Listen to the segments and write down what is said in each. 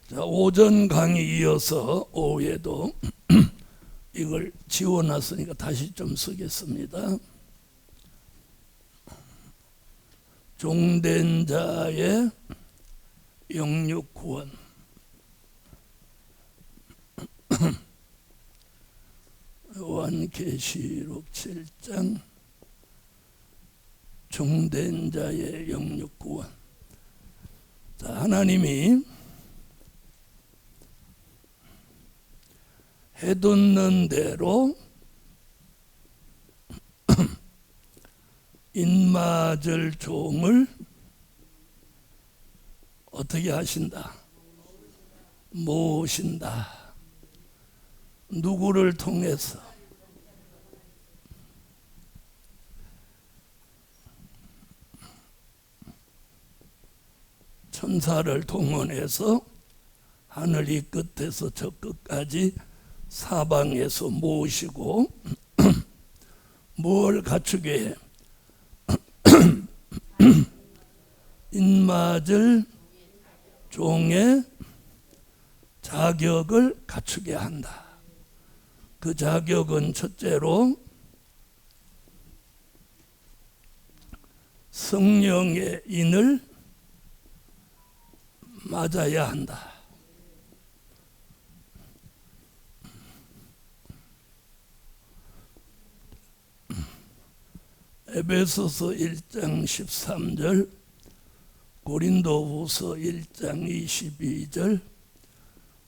자, 오전 강의 이어서 오후에도 이걸 지워놨으니까 다시 좀 쓰겠습니다. 종된 자의 영육 구원. 요한계시록 7장 종된 자의 영육 구원. 자, 하나님이 해돋는 대로 인맞을 종을 어떻게 하신다? 모으신다. 누구를 통해서? 천사를 동원해서 하늘 이 끝에서 저 끝까지 사방에서 모으시고 뭘 갖추게 해? 인맞을 종의 자격을 갖추게 한다. 그 자격은 첫째로 성령의 인을 맞아야 한다. 에베소서 1장 13절, 고린도후서 1장 22절,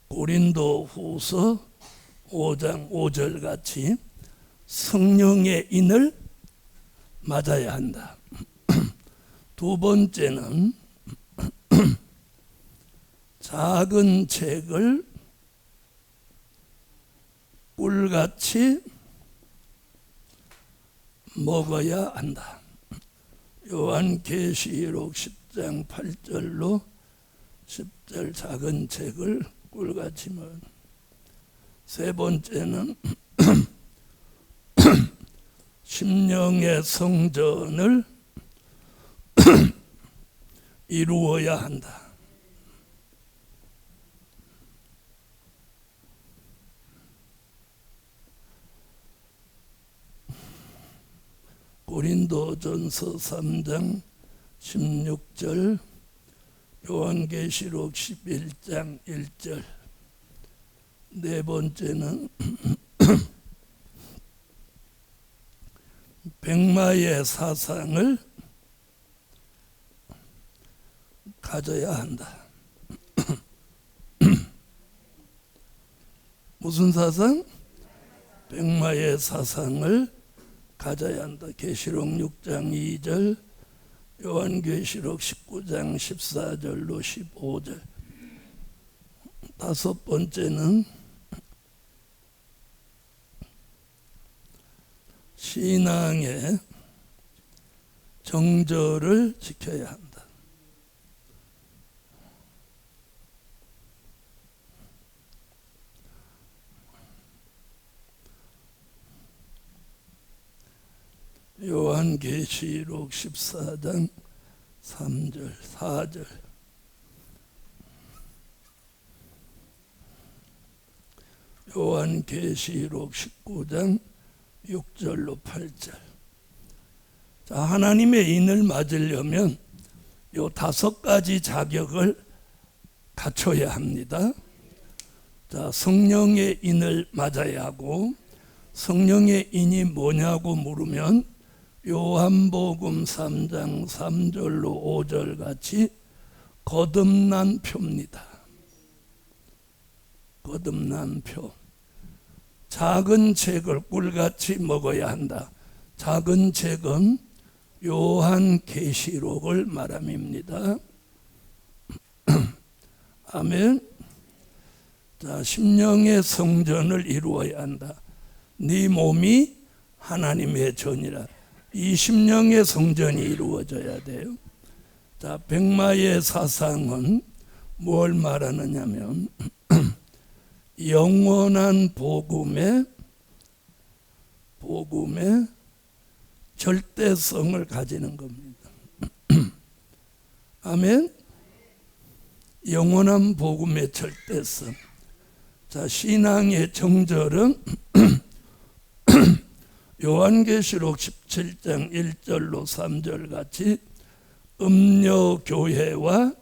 고린도후서 5장 5절 같이 성령의 인을 맞아야 한다. 두 번째는 작은 책을 꿀같이 먹어야 한다. 요한계시록 10장 8절로 10절 작은 책을 꿀같이 먹어. 세 번째는 심령의 성전을 이루어야 한다. 고린도전서 3장 16절, 요한계시록 11장 1절. 네 번째는 백마의 사상을 가져야 한다. 무슨 사상? 백마의 사상을 가져야 한다. 계시록 6장 2절, 요한계시록 19장 14절로 15절. 다섯 번째는 신앙의 정절을 지켜야 한다. 요한계시록 14장 3절 4절, 요한계시록 19장 6절로 8절. 자, 하나님의 인을 맞으려면 요 5가지 자격을 갖춰야 합니다. 자, 성령의 인을 맞아야 하고, 성령의 인이 뭐냐고 물으면 요한복음 3장 3절로 5절 같이 거듭난 표입니다. 거듭난 표. 작은 책을 꿀같이 먹어야 한다. 작은 책은 요한계시록을 말함입니다. 아멘. 자, 심령의 성전을 이루어야 한다. 네 몸이 하나님의 전이라. 이 심령의 성전이 이루어져야 돼요. 자, 백마의 사상은 뭘 말하느냐면 영원한 복음의 절대성을 가지는 겁니다. 아멘. 영원한 복음의 절대성. 자, 신앙의 정절은 요한계시록 17장 1절로 3절 같이 음녀교회와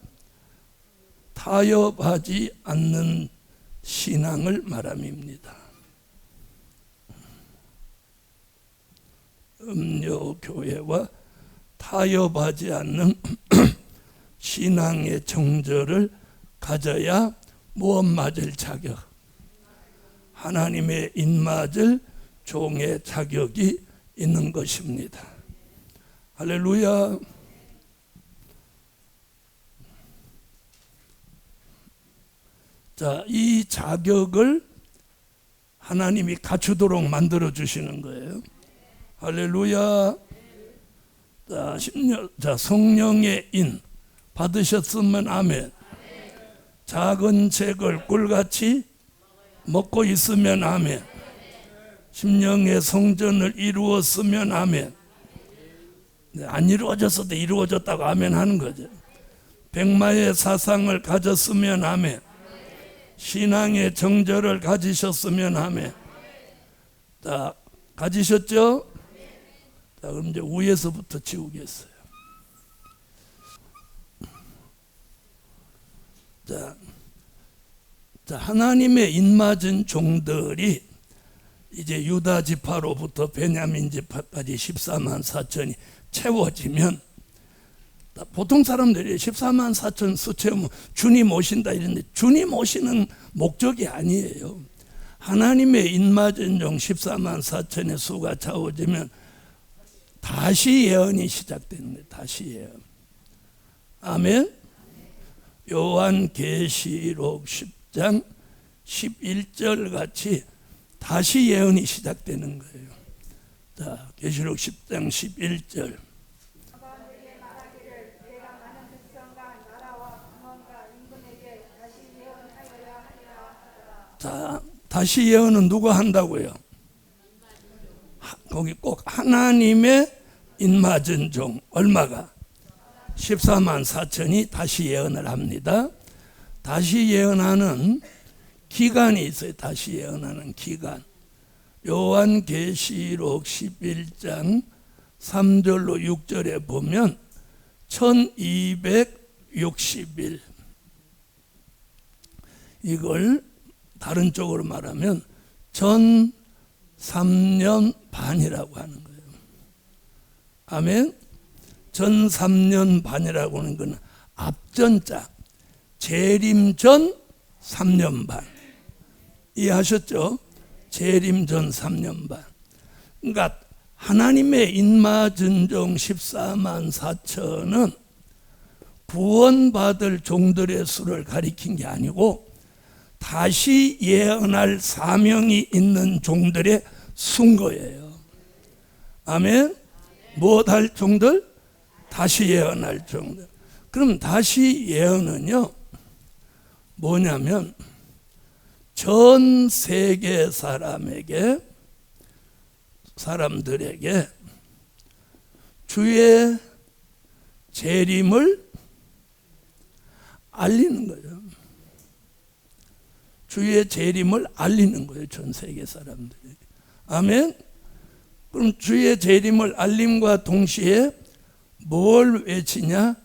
타협하지 않는 신앙을 말함입니다. 음녀교회와 타협하지 않는 신앙의 정절을 가져야 무엇 맞을 자격, 하나님의 입맞을 종의 자격이 있는 것입니다. 할렐루야. 자, 이 자격을 하나님이 갖추도록 만들어 주시는 거예요. 할렐루야. 자, 성령의 인 받으셨으면 아멘. 작은 책을 꿀같이 먹고 있으면 아멘. 심령의 성전을 이루었으면 아멘. 안 이루어졌어도 이루어졌다고 아멘 하는 거죠. 백마의 사상을 가졌으면 아멘. 신앙의 정절을 가지셨으면 아멘. 자, 가지셨죠? 자, 그럼 이제 위에서부터 지우겠어요. 자, 하나님의 입맞은 종들이 이제 유다 지파로부터 베냐민 지파까지 14만 4천이 채워지면, 보통 사람들이 14만 4천 수채우면 주님 오신다 이러는데 주님 오시는 목적이 아니에요. 하나님의 입맞은 종 14만 4천의 수가 채워지면 다시 예언이 시작되는 거예요. 다시 예언. 아멘. 요한계시록 10장 11절 같이 다시 예언이 시작되는 거예요. 자, 계시록 10장 11절. 자, 다시 예언은 누가 한다고요? 거기 꼭 하나님의 입맞은 종, 얼마가? 14만 4천이 다시 예언을 합니다. 다시 예언하는 기간이 있어요. 다시 예언하는 기간. 요한계시록 11장 3절로 6절에 보면 1260일, 이걸 다른 쪽으로 말하면 전 3년 반이라고 하는 거예요. 아멘. 전 3년 반이라고 하는 건 앞전자, 재림 전 3년 반. 이해하셨죠? 재림 전 3년 반. 그러니까 하나님의 입맞은 종 14만 4천은 구원받을 종들의 수를 가리킨 게 아니고 다시 예언할 사명이 있는 종들의 수인 거예요. 아멘. 무엇할 종들? 다시 예언할 종들. 그럼 다시 예언은요, 뭐냐면 전 세계 사람들에게 주의 재림을 알리는 거예요. 주의 재림을 알리는 거예요. 전 세계 사람들에게. 아멘. 그럼 주의 재림을 알림과 동시에 뭘 외치냐?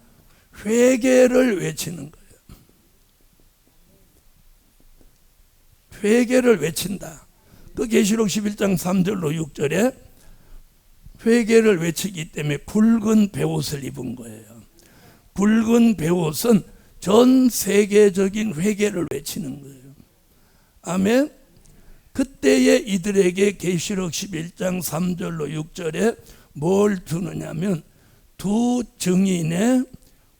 회개를 외치는 거예요. 회개를 외친다. 그 계시록 11장 3절로 6절에 회개를 외치기 때문에 굵은 베옷을 입은 거예요. 굵은 베옷은 전 세계적인 회개를 외치는 거예요. 아멘. 그때에 이들에게 계시록 11장 3절로 6절에 뭘 주느냐면 두 증인의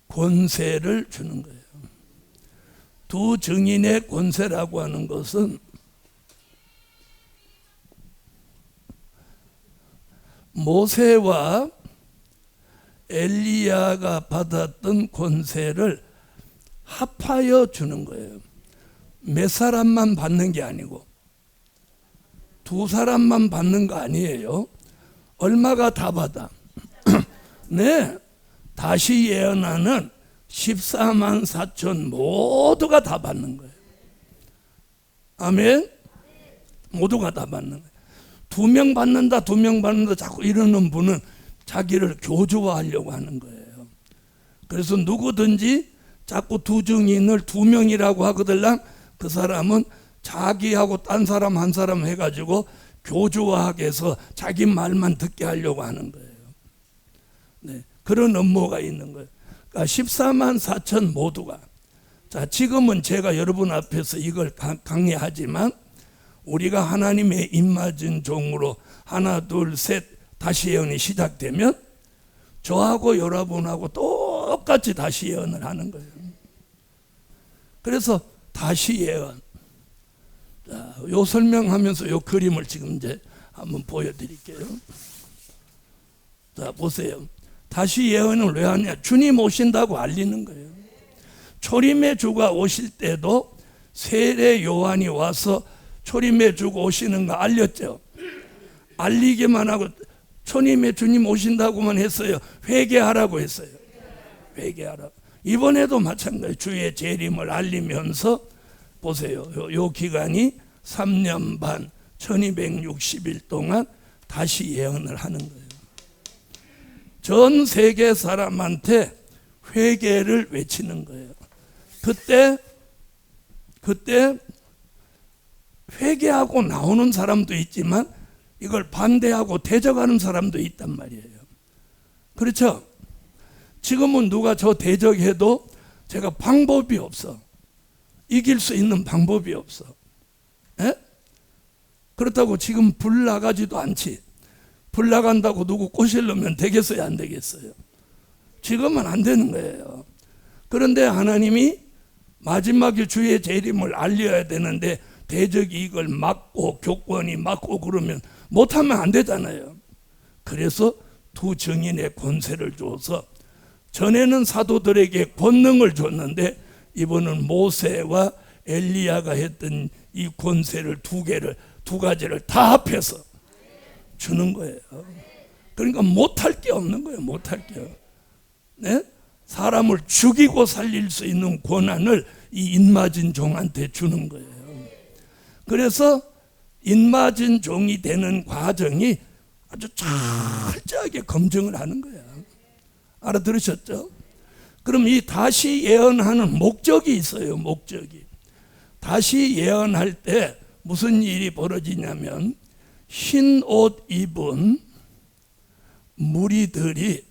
권세를 주는 거예요. 두 증인의 권세라고 하는 것은 모세와 엘리야가 받았던 권세를 합하여 주는 거예요. 몇 사람만 받는 게 아니고 두 사람만 받는 거 아니에요. 얼마가 다 받아? 네, 다시 예언하는 14만 4천 모두가 다 받는 거예요. 아멘. 모두가 다 받는 거예요. 2명 받는다 2명 받는다 자꾸 이러는 분은 자기를 교주화하려고 하는 거예요. 그래서 누구든지 자꾸 두 증인을 2명이라고 하거들랑 그 사람은 자기하고 딴 사람 한 사람 해가지고 교주화하게 해서 자기 말만 듣게 하려고 하는 거예요. 네, 그런 음모가 있는 거예요. 그러니까 14만 4천 모두가, 자, 지금은 제가 여러분 앞에서 이걸 강의하지만 우리가 하나님의 입맞은 종으로 하나 둘 셋 다시 예언이 시작되면 저하고 여러분하고 똑같이 다시 예언을 하는 거예요. 그래서 다시 예언, 자, 요 설명하면서 요 그림을 지금 이제 한번 보여드릴게요. 자, 보세요. 다시 예언을 왜 하냐? 주님 오신다고 알리는 거예요. 초림의 주가 오실 때도 세례 요한이 와서 초림의 주가 오시는 거 알렸죠. 알리기만 하고 초림의 주님 오신다고만 했어요. 회개하라고 했어요. 회개하라고. 이번에도 마찬가지 주의 재림을 알리면서 보세요. 요 기간이 3년 반 1260일 동안 다시 예언을 하는 거예요. 전 세계 사람한테 회개를 외치는 거예요. 그때 회개하고 나오는 사람도 있지만 이걸 반대하고 대적하는 사람도 있단 말이에요. 그렇죠? 지금은 누가 저 대적해도 제가 방법이 없어. 이길 수 있는 방법이 없어. 에? 그렇다고 지금 불 나가지도 않지. 불 나간다고 누구 꼬시려면 되겠어요, 안 되겠어요? 지금은 안 되는 거예요. 그런데 하나님이 마지막에 주의 재림을 알려야 되는데 대적이 이걸 막고 교권이 막고 그러면 못하면 안 되잖아요. 그래서 두 증인의 권세를 줘서, 전에는 사도들에게 권능을 줬는데 이번은 모세와 엘리야가 했던 이 권세를 두 가지를 다 합해서 주는 거예요. 그러니까 못할 게 없는 거예요. 못할 게. 네? 사람을 죽이고 살릴 수 있는 권한을 이 인맞은 종한테 주는 거예요. 그래서 인맞은 종이 되는 과정이 아주 철저하게 검증을 하는 거예요. 알아들으셨죠? 그럼 이 다시 예언하는 목적이 있어요. 목적이. 다시 예언할 때 무슨 일이 벌어지냐면 흰 옷 입은 무리들이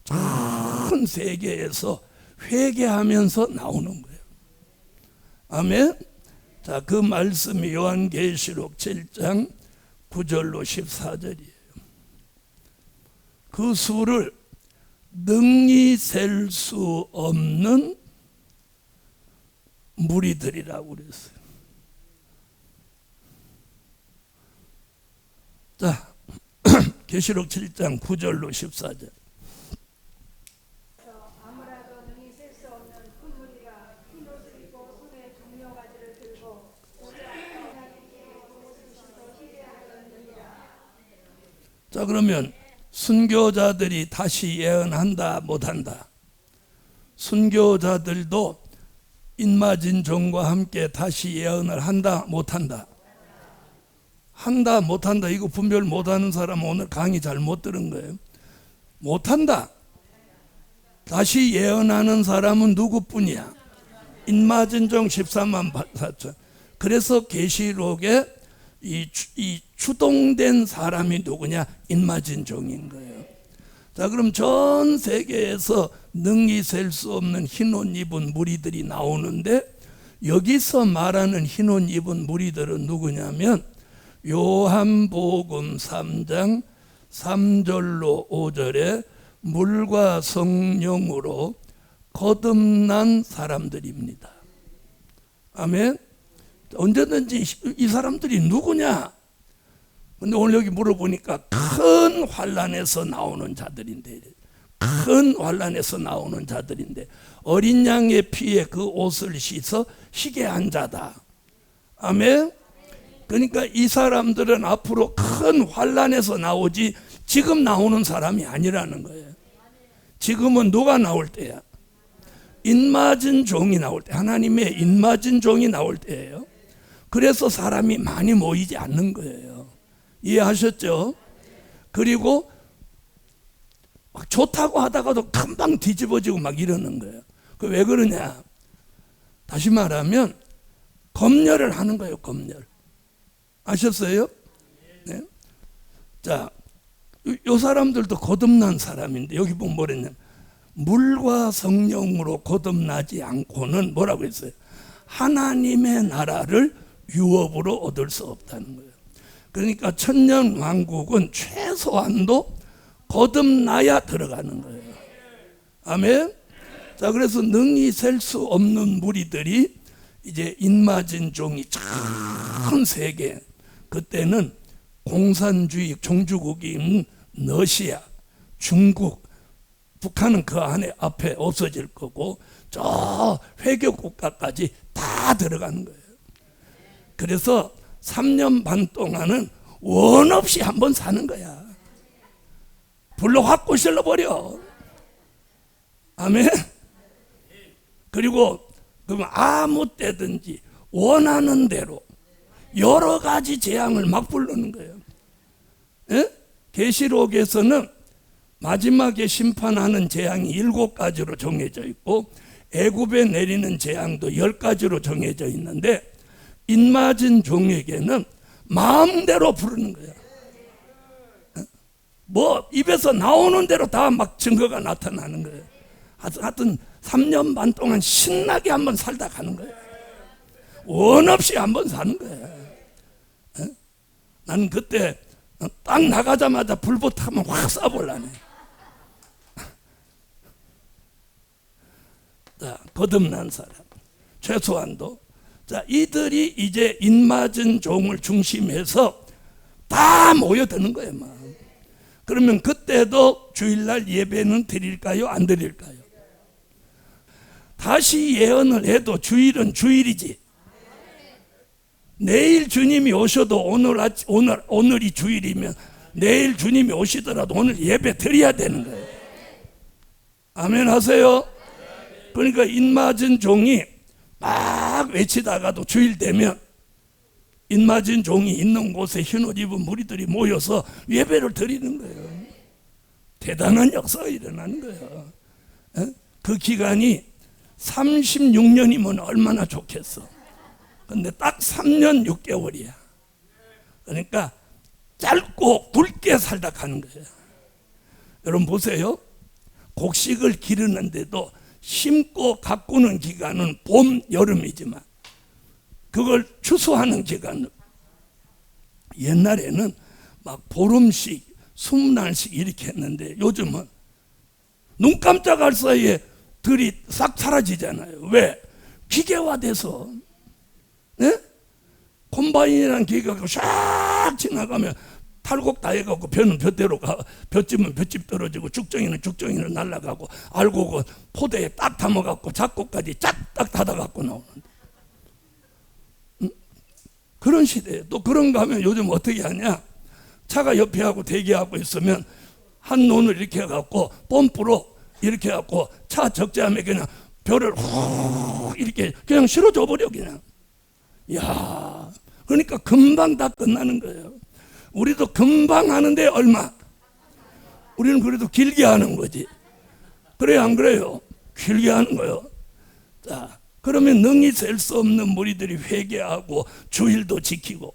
전 세계에서 회개하면서 나오는 거예요. 아멘. 자, 그 말씀이 요한계시록 7장 9절로 14절이에요. 그 수를 능히 셀 수 없는 무리들이라고 그랬어요. 자, 계시록 7장 9절로 14절. 아무라도 능히 셀 수 없는 큰 무리가 흰 옷을 입고 손에 종려가지를 들고 자, 그러면 순교자들이 다시 예언한다 못한다? 순교자들도 인맞은 종과 함께 다시 예언을 한다 못한다? 한다 못한다. 이거 분별 못하는 사람은 오늘 강의 잘 못 들은 거예요. 못한다. 다시 예언하는 사람은 누구뿐이야? 인맞은 종 14만 4천. 그래서 계시록에 이 추동된 사람이 누구냐? 인맞은 종인 거예요. 자, 그럼 전 세계에서 능히 셀 수 없는 흰옷 입은 무리들이 나오는데, 여기서 말하는 흰옷 입은 무리들은 누구냐면 요한복음 3장 3절로 5절에 물과 성령으로 거듭난 사람들입니다. 아멘. 언제든지 이 사람들이 누구냐? 근데 오늘 여기 물어보니까 큰 환난에서 나오는 자들인데, 큰 환난에서 나오는 자들인데, 어린 양의 피에 그 옷을 씻어 희게 한 자다. 아멘. 그러니까 이 사람들은 앞으로 큰 환난에서 나오지 지금 나오는 사람이 아니라는 거예요. 지금은 누가 나올 때야? 인맞은 종이 나올 때, 하나님의 인맞은 종이 나올 때예요. 그래서 사람이 많이 모이지 않는 거예요. 이해하셨죠? 그리고 막 좋다고 하다가도 금방 뒤집어지고 막 이러는 거예요. 그 왜 그러냐? 다시 말하면 검열을 하는 거예요. 검열. 아셨어요? 네. 자, 요 사람들도 거듭난 사람인데 여기 보면 뭐랬냐? 물과 성령으로 거듭나지 않고는 뭐라고 했어요? 하나님의 나라를 유업으로 얻을 수 없다는 거예요. 그러니까 천년 왕국은 최소한도 거듭나야 들어가는 거예요. 아멘. 자, 그래서 능히 셀 수 없는 무리들이 이제 인맞은 종이 전 세계, 그때는 공산주의 종주국인 러시아, 중국, 북한은 그 안에 앞에 없어질 거고 저 회교 국가까지 다 들어가는 거예요. 그래서 3년 반 동안은 원 없이 한번 사는 거야. 불로 확 꼬실러 버려. 아멘. 그리고 그러면 아무 때든지 원하는 대로 여러 가지 재앙을 막 부르는 거예요. 예? 계시록에서는 마지막에 심판하는 재앙이 7가지로 정해져 있고 애굽에 내리는 재앙도 10가지로 정해져 있는데 인맞은 종에게는 마음대로 부르는 거야. 뭐 입에서 나오는 대로 다 막 증거가 나타나는 거예요. 하여튼 3년 반 동안 신나게 한번 살다 가는 거예요. 원 없이 한번 사는 거예요. 나는 그때 딱 나가자마자 불붙으면 확 쏴볼라네. 자, 거듭난 사람 최소한도. 자, 이들이 이제 인맞은 종을 중심해서 다 모여드는 거예요. 막. 그러면 그때도 주일날 예배는 드릴까요? 안 드릴까요? 다시 예언을 해도 주일은 주일이지. 내일 주님이 오셔도 오늘이 주일이면 내일 주님이 오시더라도 오늘 예배 드려야 되는 거예요. 아멘 하세요. 그러니까 인맞은 종이 막 외치다가도 주일 되면 인맞은 종이 있는 곳에 흰옷 입은 무리들이 모여서 예배를 드리는 거예요. 대단한 역사가 일어나는 거예요. 그 기간이 36년이면 얼마나 좋겠어. 근데 딱 3년 6개월이야. 그러니까 짧고 굵게 살다 가는 거예요. 여러분 보세요. 곡식을 기르는데도 심고 가꾸는 기간은 봄, 여름이지만 그걸 추수하는 기간은 옛날에는 막 보름씩 20날씩 이렇게 했는데 요즘은 눈 깜짝할 사이에 들이 싹 사라지잖아요. 왜? 기계화돼서. 네? 콤바인이라는 기계가 샥 지나가면 탈곡 다 해갖고 벼는 벼대로 가, 벼집은 벼집 떨어지고 죽정이는 죽정이로 날아가고 알곡은 포대에 딱 담아갖고 잡곡까지 쫙딱 닫아갖고 나오는데 그런 시대에 또 그런가 하면 요즘 어떻게 하냐? 차가 옆에 하고 대기하고 있으면 한 논을 이렇게 해갖고 펌프로 이렇게 해갖고 차 적재하면 그냥 벼를 훅 이렇게 그냥 실어줘 버려 그냥. 야, 그러니까 금방 다 끝나는 거예요. 우리도 금방 하는데 얼마? 우리는 그래도 길게 하는 거지. 그래요, 안 그래요? 길게 하는 거예요. 자, 그러면 능히 셀 수 없는 무리들이 회개하고 주일도 지키고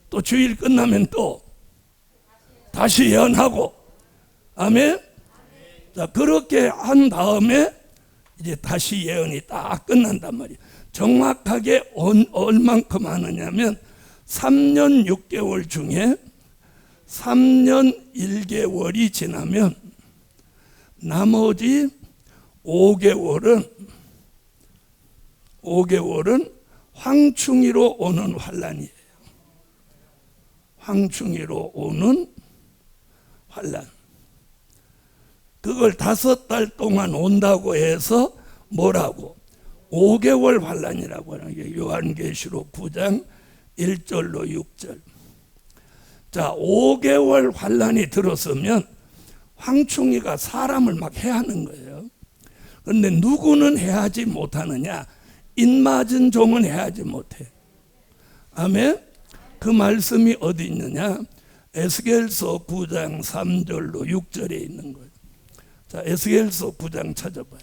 또 주일 끝나면 또 다시 예언하고. 아멘. 자, 그렇게 한 다음에 이제 다시 예언이 딱 끝난단 말이에요. 정확하게 얼만큼 하느냐면 3년 6개월 중에 3년 1개월이 지나면 나머지 5개월은 황충이로 오는 환란이에요. 황충이로 오는 환란. 그걸 5달 동안 온다고 해서 뭐라고? 5개월 환란이라고 하는 게 요한계시록 9장 1절로 6절. 자, 5개월 환란이 들었으면 황충이가 사람을 막 해하는 거예요. 그런데 누구는 해하지 못하느냐? 인맞은 종은 해하지 못해. 아멘. 그 말씀이 어디 있느냐? 에스겔서 9장 3절로 6절에 있는 거예요. 자, 에스겔서 9장 찾아봐요.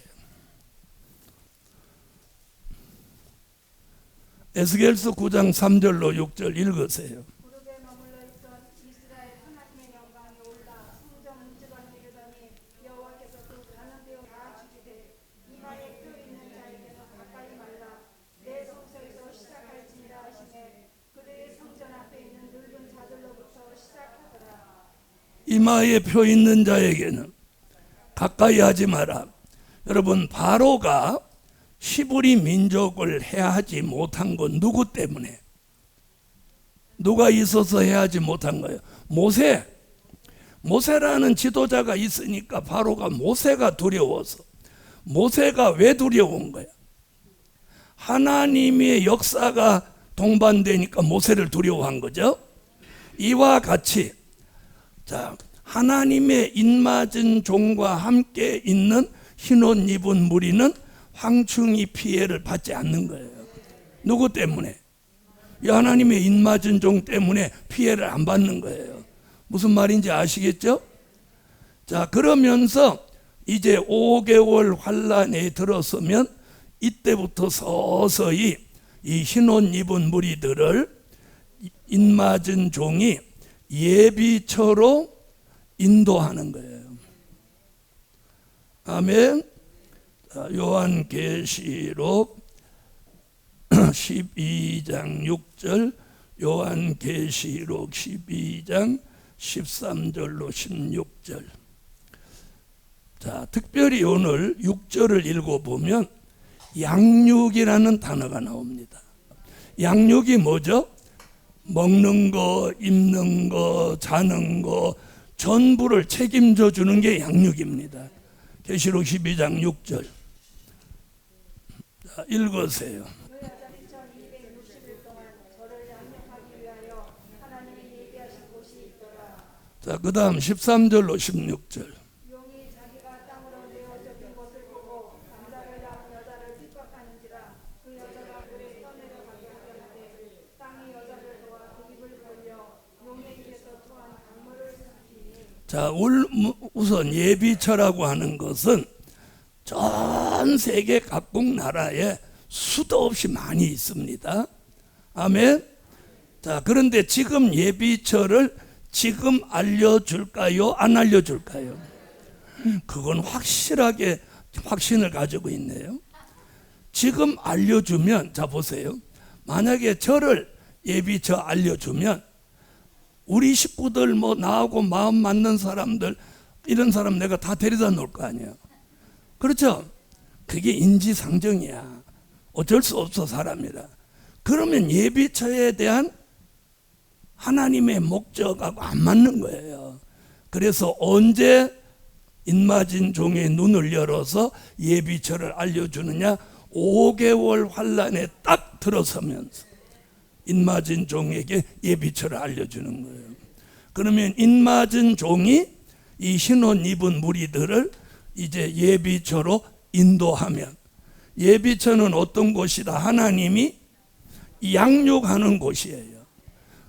에스겔서 9장 3절로 6절 읽으세요. 무릎에 머물러 있던 이스라엘 하나님의 영광이 올라 성전 문지방에 이르더니 여호와께서 그 가는 데로 다 주시되 이마에 뼈 있는 자에게는 가까이 말라 내 성소에서 시작할지니라 하시매 그들의 성전 앞에 있는 늙은 자들로부터 시작하더라. 이마에 표 있는 자에게는 가까이 하지 마라. 여러분, 바로가 히브리 민족을 해하지 못한 건 누구 때문에? 누가 있어서 해하지 못한 거예요? 모세. 모세라는 지도자가 있으니까 바로가 모세가 두려워서. 모세가 왜 두려운 거야? 하나님의 역사가 동반되니까 모세를 두려워한 거죠. 이와 같이 자, 하나님의 인맞은 종과 함께 있는 흰옷 입은 무리는 황충이 피해를 받지 않는 거예요. 누구 때문에? 이 하나님의 인맞은 종 때문에 피해를 안 받는 거예요. 무슨 말인지 아시겠죠? 자, 그러면서 이제 5개월 환란에 들어서면 이때부터 서서히 이 흰옷 입은 무리들을 인맞은 종이 예비처로 인도하는 거예요. 아멘. 요한계시록 12장 6절, 요한계시록 12장 13절로 16절. 자, 특별히 오늘 6절을 읽어보면 양육이라는 단어가 나옵니다. 양육이 뭐죠? 먹는 거, 입는 거, 자는 거 전부를 책임져 주는 게 양육입니다. 계시록 12장 6절. 자, 읽으세요. 노예자리 1260일 동안 저를 양육하기 위하여 하나님이 예비하신 곳이 있더라. 자, 그 다음 13절로 16절. 용이 자기가 땅으로 내어 젖은 것을 보고 남자를 낳은 여자를 핍박하는지라 그 여자가 물에 떠내려가게 하려는데 땅이 여자를 도와 그 입을 벌려 용의 입에서 토한 강물을 삼키니. 자, 우선 예비처라고 하는 것은 전 세계 각국 나라에 수도 없이 많이 있습니다. 아멘. 자, 그런데 지금 예비처를 지금 알려줄까요? 안 알려줄까요? 그건 확실하게 확신을 가지고 있네요. 지금 알려주면, 자 보세요. 만약에 저를 예비처 알려주면 우리 식구들 뭐 나하고 마음 맞는 사람들 이런 사람 내가 다 데려다 놓을 거 아니에요. 그렇죠? 그게 인지상정이야. 어쩔 수 없어 사람이라. 그러면 예비처에 대한 하나님의 목적하고 안 맞는 거예요. 그래서 언제 인맞은 종의 눈을 열어서 예비처를 알려주느냐? 5개월 환란에 딱 들어서면서 인맞은 종에게 예비처를 알려주는 거예요. 그러면 인맞은 종이 이 흰옷 입은 무리들을 이제 예비처로 인도하면, 예비처는 어떤 곳이다? 하나님이 양육하는 곳이에요.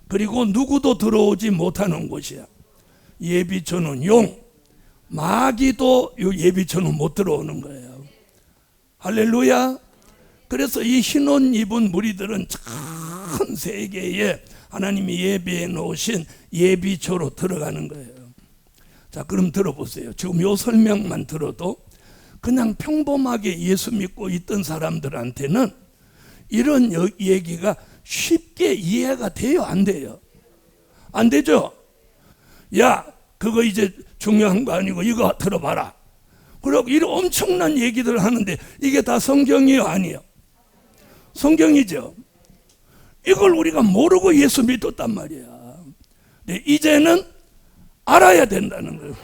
그리고 누구도 들어오지 못하는 곳이야. 예비처는 용, 마귀도 예비처는 못 들어오는 거예요. 할렐루야. 그래서 이 흰옷 입은 무리들은 전 세계에 하나님이 예비해 놓으신 예비처로 들어가는 거예요. 자, 그럼 들어보세요. 지금 요 설명만 들어도 그냥 평범하게 예수 믿고 있던 사람들한테는 이런 얘기가 쉽게 이해가 돼요? 안 돼요? 안 되죠? 야, 그거 이제 중요한 거 아니고 이거 들어봐라. 그리고 이런 엄청난 얘기들을 하는데 이게 다 성경이에요? 아니에요? 성경이죠. 이걸 우리가 모르고 예수 믿었단 말이야. 근데 이제는 알아야 된다는 거예요.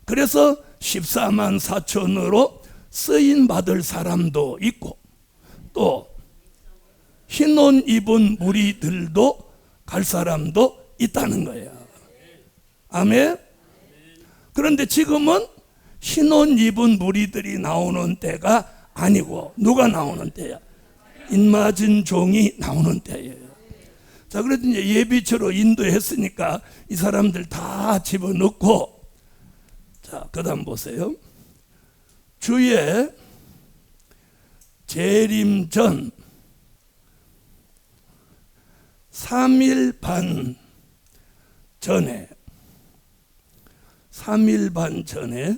그래서 14만 4천으로 쓰임 받을 사람도 있고 또 흰옷 입은 무리들도 갈 사람도 있다는 거예요. 아멘. 그런데 지금은 흰옷 입은 무리들이 나오는 때가 아니고 누가 나오는 때야? 인맞은 종이 나오는 때예요. 자, 그래도 이제 예비처로 인도했으니까 이 사람들 다 집어넣고, 자, 그 다음 보세요. 주의 재림 전 3일 반 전에, 3일 반 전에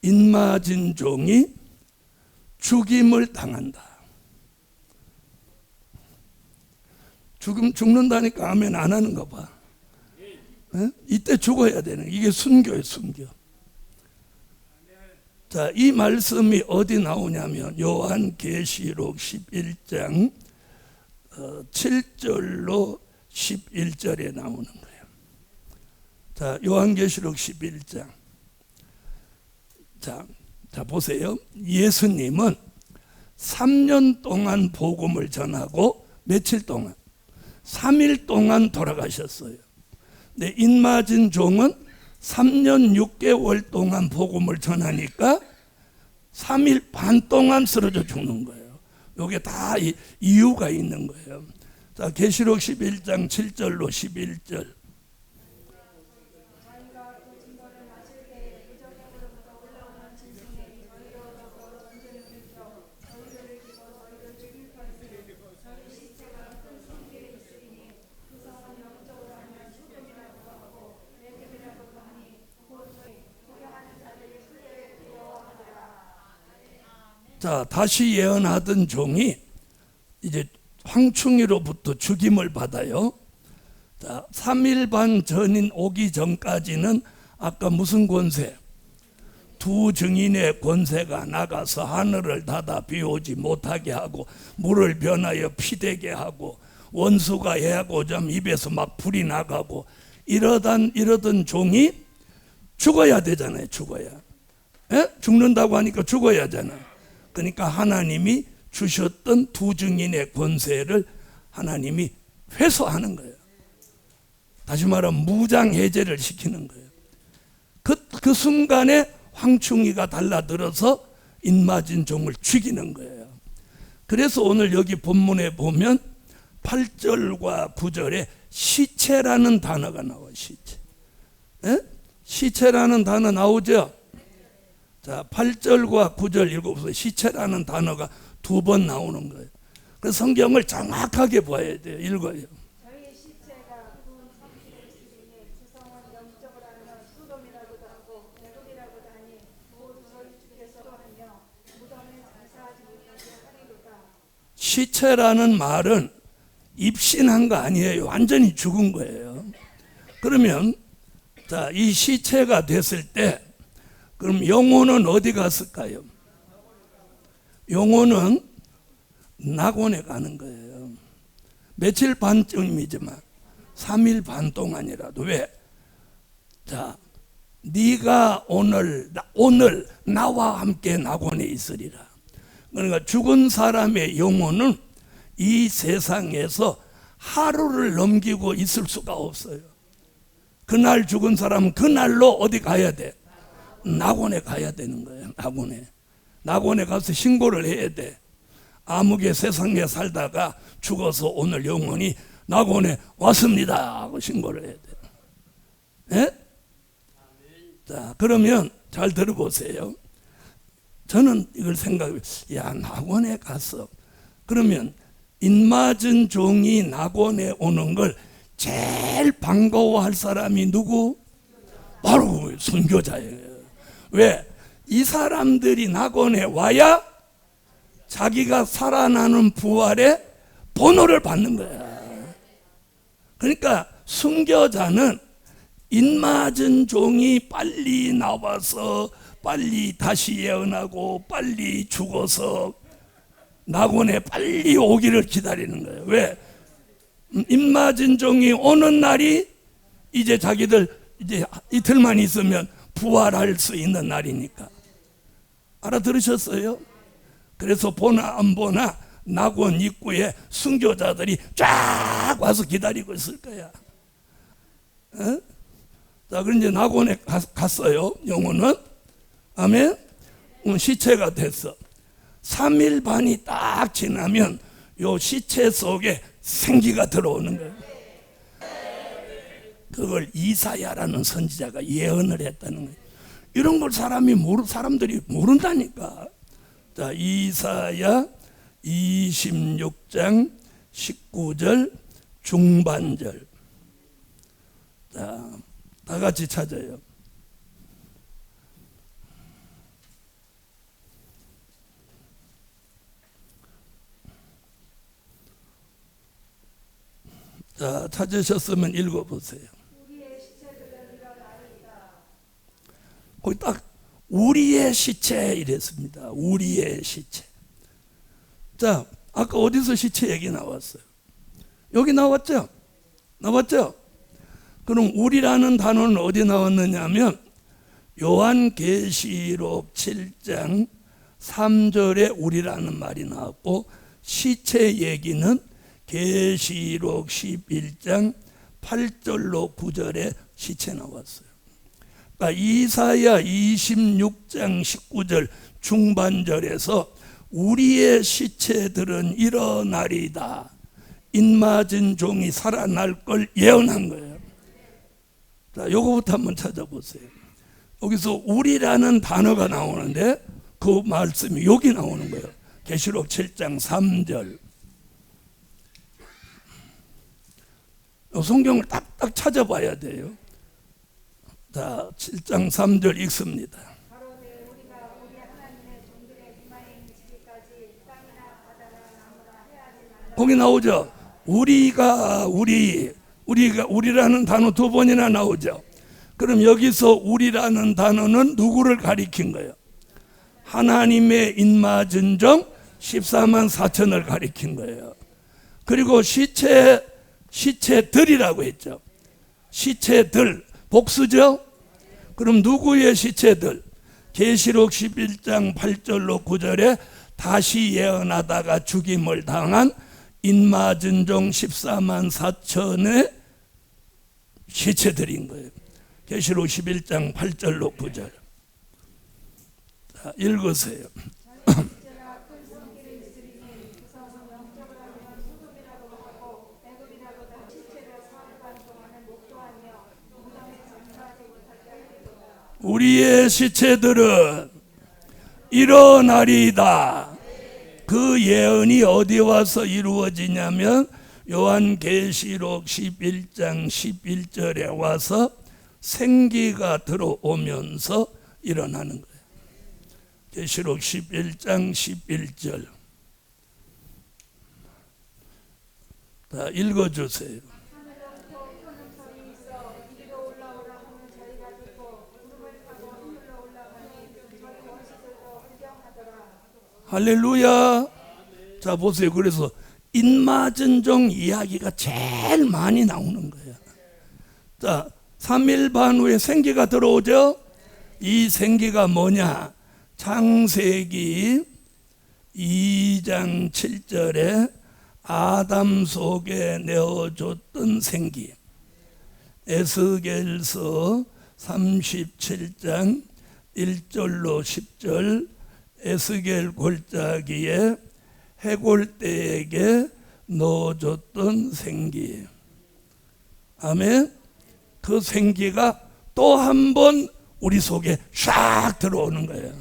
인맞은 종이 죽임을 당한다. 죽는다니까 아멘 안 하는 거 봐. 에? 이때 죽어야 되는, 이게 순교예요, 순교. 자, 이 말씀이 어디 나오냐면 요한계시록 11장 7절로 11절에 나오는 거예요. 자, 요한계시록 11장. 자, 보세요. 예수님은 3년 동안 복음을 전하고 며칠 동안? 3일 동안 돌아가셨어요. 근데 인맞은 종은 3년 6개월 동안 복음을 전하니까 3일 반 동안 쓰러져 죽는 거예요. 이게 다 이유가 있는 거예요. 자, 계시록 11장 7절로 11절. 자, 다시 예언하던 종이 이제 황충이로부터 죽임을 받아요. 자, 3일 반 전인 오기 전까지는 아까 무슨 권세? 두 증인의 권세가 나가서 하늘을 닫아 비 오지 못하게 하고 물을 변하여 피 되게 하고 원수가 해하고자 입에서 막 불이 나가고 이러던 종이 죽어야 되잖아요. 죽어야. 에? 죽는다고 하니까 죽어야 하잖아. 그러니까 하나님이 주셨던 두 증인의 권세를 하나님이 회수하는 거예요. 다시 말하면 무장해제를 시키는 거예요. 그 순간에 황충이가 달라들어서 인맞은 종을 죽이는 거예요. 그래서 오늘 여기 본문에 보면 8절과 9절에 시체라는 단어가 나와요. 시체. 에? 시체라는 단어 나오죠? 자, 8절과 9절 읽어보세요. 시체라는 단어가 2번 나오는 거예요. 그래서 성경을 정확하게 봐야 돼요. 읽어요. 저희 시체가 구운 성실에 있으니 구성은 영적으로 하면 소돔이라고도 하고 애굽이라고도 하니 모두 너희 주께서도 하며 무덤에 장사하지 못하게 하리로다. 시체라는 말은 입신한 거 아니에요. 완전히 죽은 거예요. 그러면 자, 이 시체가 됐을 때 그럼 영혼은 어디 갔을까요? 영혼은 낙원에 가는 거예요. 며칠 반쯤이지만 3일 반 동안이라도. 왜? 자, 네가 오늘 나와 함께 낙원에 있으리라. 그러니까 죽은 사람의 영혼은 이 세상에서 하루를 넘기고 있을 수가 없어요. 그날 죽은 사람은 그날로 어디 가야 돼? 낙원에 가야 되는 거예요. 낙원에 가서 신고를 해야 돼. 아무개 세상에 살다가 죽어서 오늘 영혼이 낙원에 왔습니다 하고 신고를 해야 돼. 예? 자, 그러면 잘 들어보세요. 저는 이걸 생각해요. 야, 낙원에 갔어. 그러면 인맞은 종이 낙원에 오는 걸 제일 반가워할 사람이 누구? 바로 순교자예요. 왜? 이 사람들이 낙원에 와야 자기가 살아나는 부활의 번호를 받는 거야. 그러니까 순교자는 인맞은 종이 빨리 나와서 빨리 다시 예언하고 빨리 죽어서 낙원에 빨리 오기를 기다리는 거예요. 왜? 인맞은 종이 오는 날이 이제 자기들 이제 이틀만 있으면 부활할 수 있는 날이니까. 알아들으셨어요? 그래서 보나 안 보나 낙원 입구에 순교자들이 쫙 와서 기다리고 있을 거야. 어? 자, 그럼 이제 낙원에 갔어요. 영혼은. 아멘? 시체가 됐어. 3일 반이 딱 지나면 요 시체 속에 생기가 들어오는 거예요. 그걸 이사야라는 선지자가 예언을 했다는 거예요. 이런 걸 사람들이 모른다니까. 자, 이사야 26장 19절 중반절. 자, 다 같이 찾아요. 자, 찾으셨으면 읽어보세요. 거기 딱 우리의 시체 이랬습니다. 우리의 시체. 자, 아까 어디서 시체 얘기 나왔어요? 여기 나왔죠? 나왔죠? 그럼 우리라는 단어는 어디 나왔느냐 하면 요한계시록 7장 3절에 우리라는 말이 나왔고, 시체 얘기는 계시록 11장 8절로 9절에 시체 나왔어요. 그러니까 이사야 26장 19절 중반절에서 우리의 시체들은 일어나리다, 인맞은 종이 살아날 걸 예언한 거예요. 자, 요거부터 한번 찾아보세요. 여기서 우리라는 단어가 나오는데 그 말씀이 여기 나오는 거예요. 계시록 7장 3절. 성경을 딱딱 찾아봐야 돼요. 자, 7장 3절 읽습니다. 가로되 우리가 우리 하나님의 종들의 이마에 미치기까지 땅이나 바다나 나무나 해하지 말라. 거기 나오죠. 우리라는 단어 두 번이나 나오죠. 그럼 여기서 우리라는 단어는 누구를 가리킨 거예요? 하나님의 인맞은 종 14만 4천을 가리킨 거예요. 그리고 시체들이라고 했죠. 시체들, 복수죠? 그럼 누구의 시체들? 계시록 11장 8절로 9절에 다시 예언하다가 죽임을 당한 인맞은 종 14만 4천의 시체들인 거예요. 계시록 11장 8절로 9절. 자, 읽으세요. 우리의 시체들은 일어나리다. 그 예언이 어디 와서 이루어지냐면 요한계시록 11장 11절에 와서 생기가 들어오면서 일어나는 거예요. 계시록 11장 11절. 다 읽어주세요. 할렐루야. 자, 보세요. 그래서 인맞은 종 이야기가 제일 많이 나오는 거예요. 자, 3일 반 후에 생기가 들어오죠. 이 생기가 뭐냐? 창세기 2장 7절에 아담 속에 내어줬던 생기, 에스겔서 37장 1절로 10절, 에스겔 골짜기에 해골대에게 넣어줬던 생기. 아멘. 그 생기가 또 한 번 우리 속에 샥 들어오는 거예요.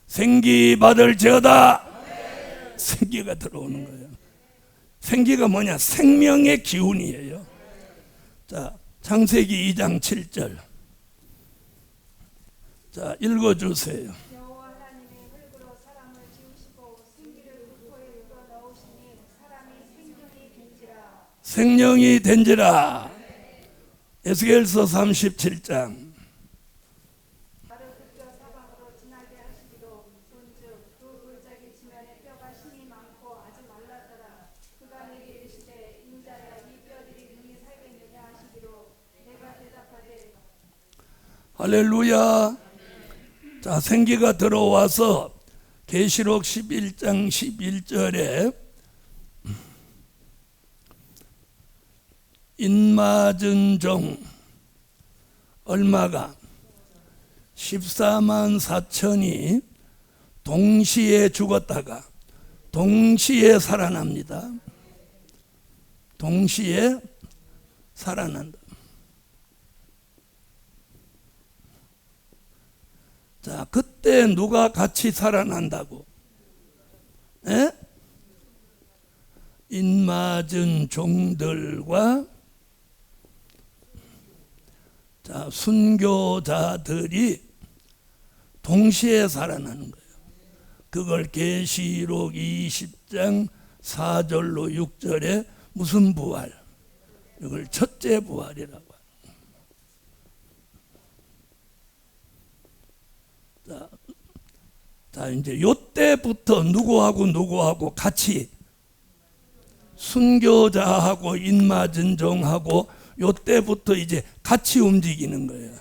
생기 받을지어다. 생기가 들어오는 거예요. 생기가 뭐냐? 생명의 기운이에요. 자, 창세기 2장 7절. 자, 읽어주세요. 여호와 하나님이 흙으로 사람을 지으시고 생기를 흙토에 우겨 넣으시니 사람이 생명이 된지라. 생명이 된지라. 에스겔서 37장. 발을 굽혀 사방으로 지나게 하시기로 본즉 그 골짜기 지면에 뼈가 심이 많고 아주 말랐더라. 그가 내게 이르시되 인자야 이 뼈들이 능히 살겠느냐 하시기로 내가 대답하되 할렐루야. 자, 생기가 들어와서 계시록 11장 11절에 인맞은 종 얼마가 14만 4천이 동시에 죽었다가 동시에 살아납니다. 동시에 살아난다. 자, 그때 누가 같이 살아난다고? 에? 인맞은 종들과 자, 순교자들이 동시에 살아나는 거예요. 그걸 계시록 20장 4절로 6절에 무슨 부활? 이걸 첫째 부활이라고 합니다. 자, 이제 요때부터 누구하고 같이 순교자하고 인맞은 종하고 요때부터 이제 같이 움직이는 거예요.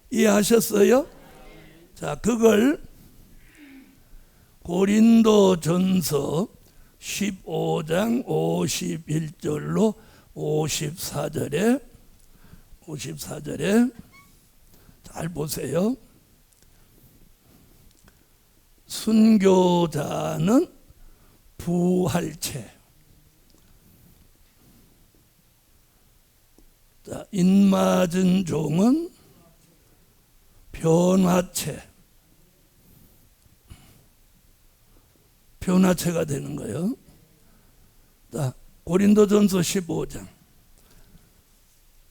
이해하셨어요? 자, 그걸 고린도전서 15장 51절로 54절에 잘 보세요. 순교자는 부활체, 자, 인맞은 종은 변화체가 되는 거예요. 자, 고린도전서 15장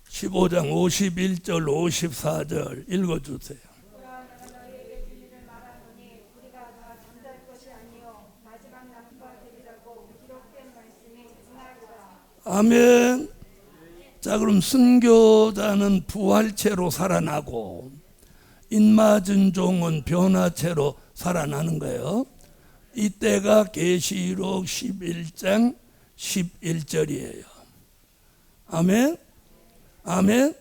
51절 54절 읽어주세요. 아멘. 자, 그럼 순교자는 부활체로 살아나고 인맞은 종은 변화체로 살아나는 거예요. 이때가 계시록 11장 11절이에요. 아멘. 아멘.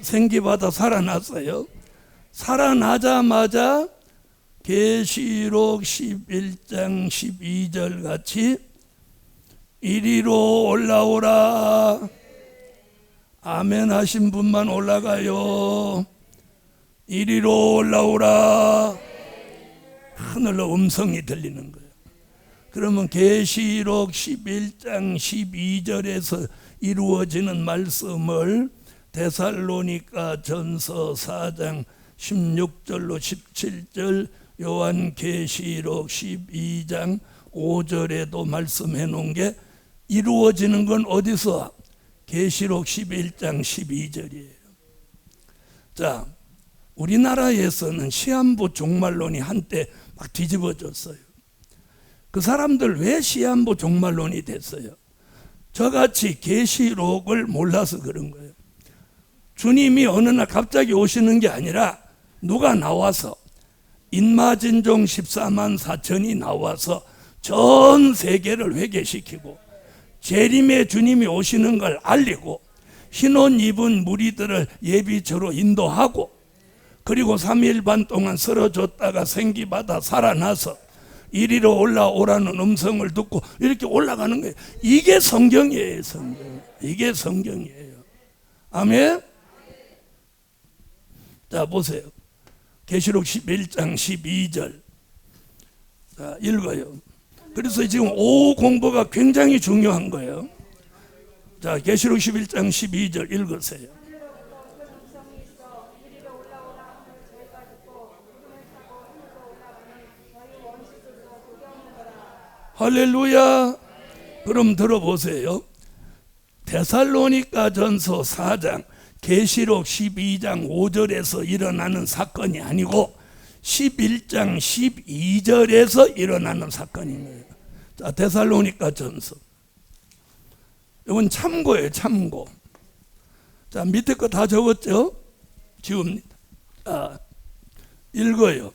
생기받아 살아났어요. 살아나자마자 계시록 11장 12절 같이 이리로 올라오라. 아멘 하신 분만 올라가요. 이리로 올라오라. 하늘로 음성이 들리는 거예요. 그러면 계시록 11장 12절에서 이루어지는 말씀을 데살로니가 전서 4장 16절로 17절, 요한계시록 12장 5절에도 말씀해 놓은 게 이루어지는 건 어디서? 계시록 11장 12절이에요. 자, 우리나라에서는 시한부 종말론이 한때 막 뒤집어졌어요. 그 사람들 왜 시한부 종말론이 됐어요? 저같이 계시록을 몰라서 그런 거예요. 주님이 어느 날 갑자기 오시는 게 아니라 누가 나와서 인마진 종 14만 4천이 나와서 전 세계를 회개시키고 재림의 주님이 오시는 걸 알리고 흰옷 입은 무리들을 예비처로 인도하고 그리고 3일 반 동안 쓰러졌다가 생기받아 살아나서 이리로 올라오라는 음성을 듣고 이렇게 올라가는 거예요. 이게 성경이에요. 성경. 이게 성경이에요. 아멘. 자, 보세요. 계시록 11장 12절. 자, 읽어요. 그래서 지금 오후 공부가 굉장히 중요한 거예요. 자, 계시록 11장 12절 읽으세요. 할렐루야. 그럼 들어보세요. 데살로니가 전서 4장 계시록 12장 5절에서 일어나는 사건이 아니고 11장 12절에서 일어나는 사건인 거예요. 자, 데살로니가 전서. 이건 참고예요. 참고. 자, 밑에 거 다 적었죠? 지웁니다. 읽어요.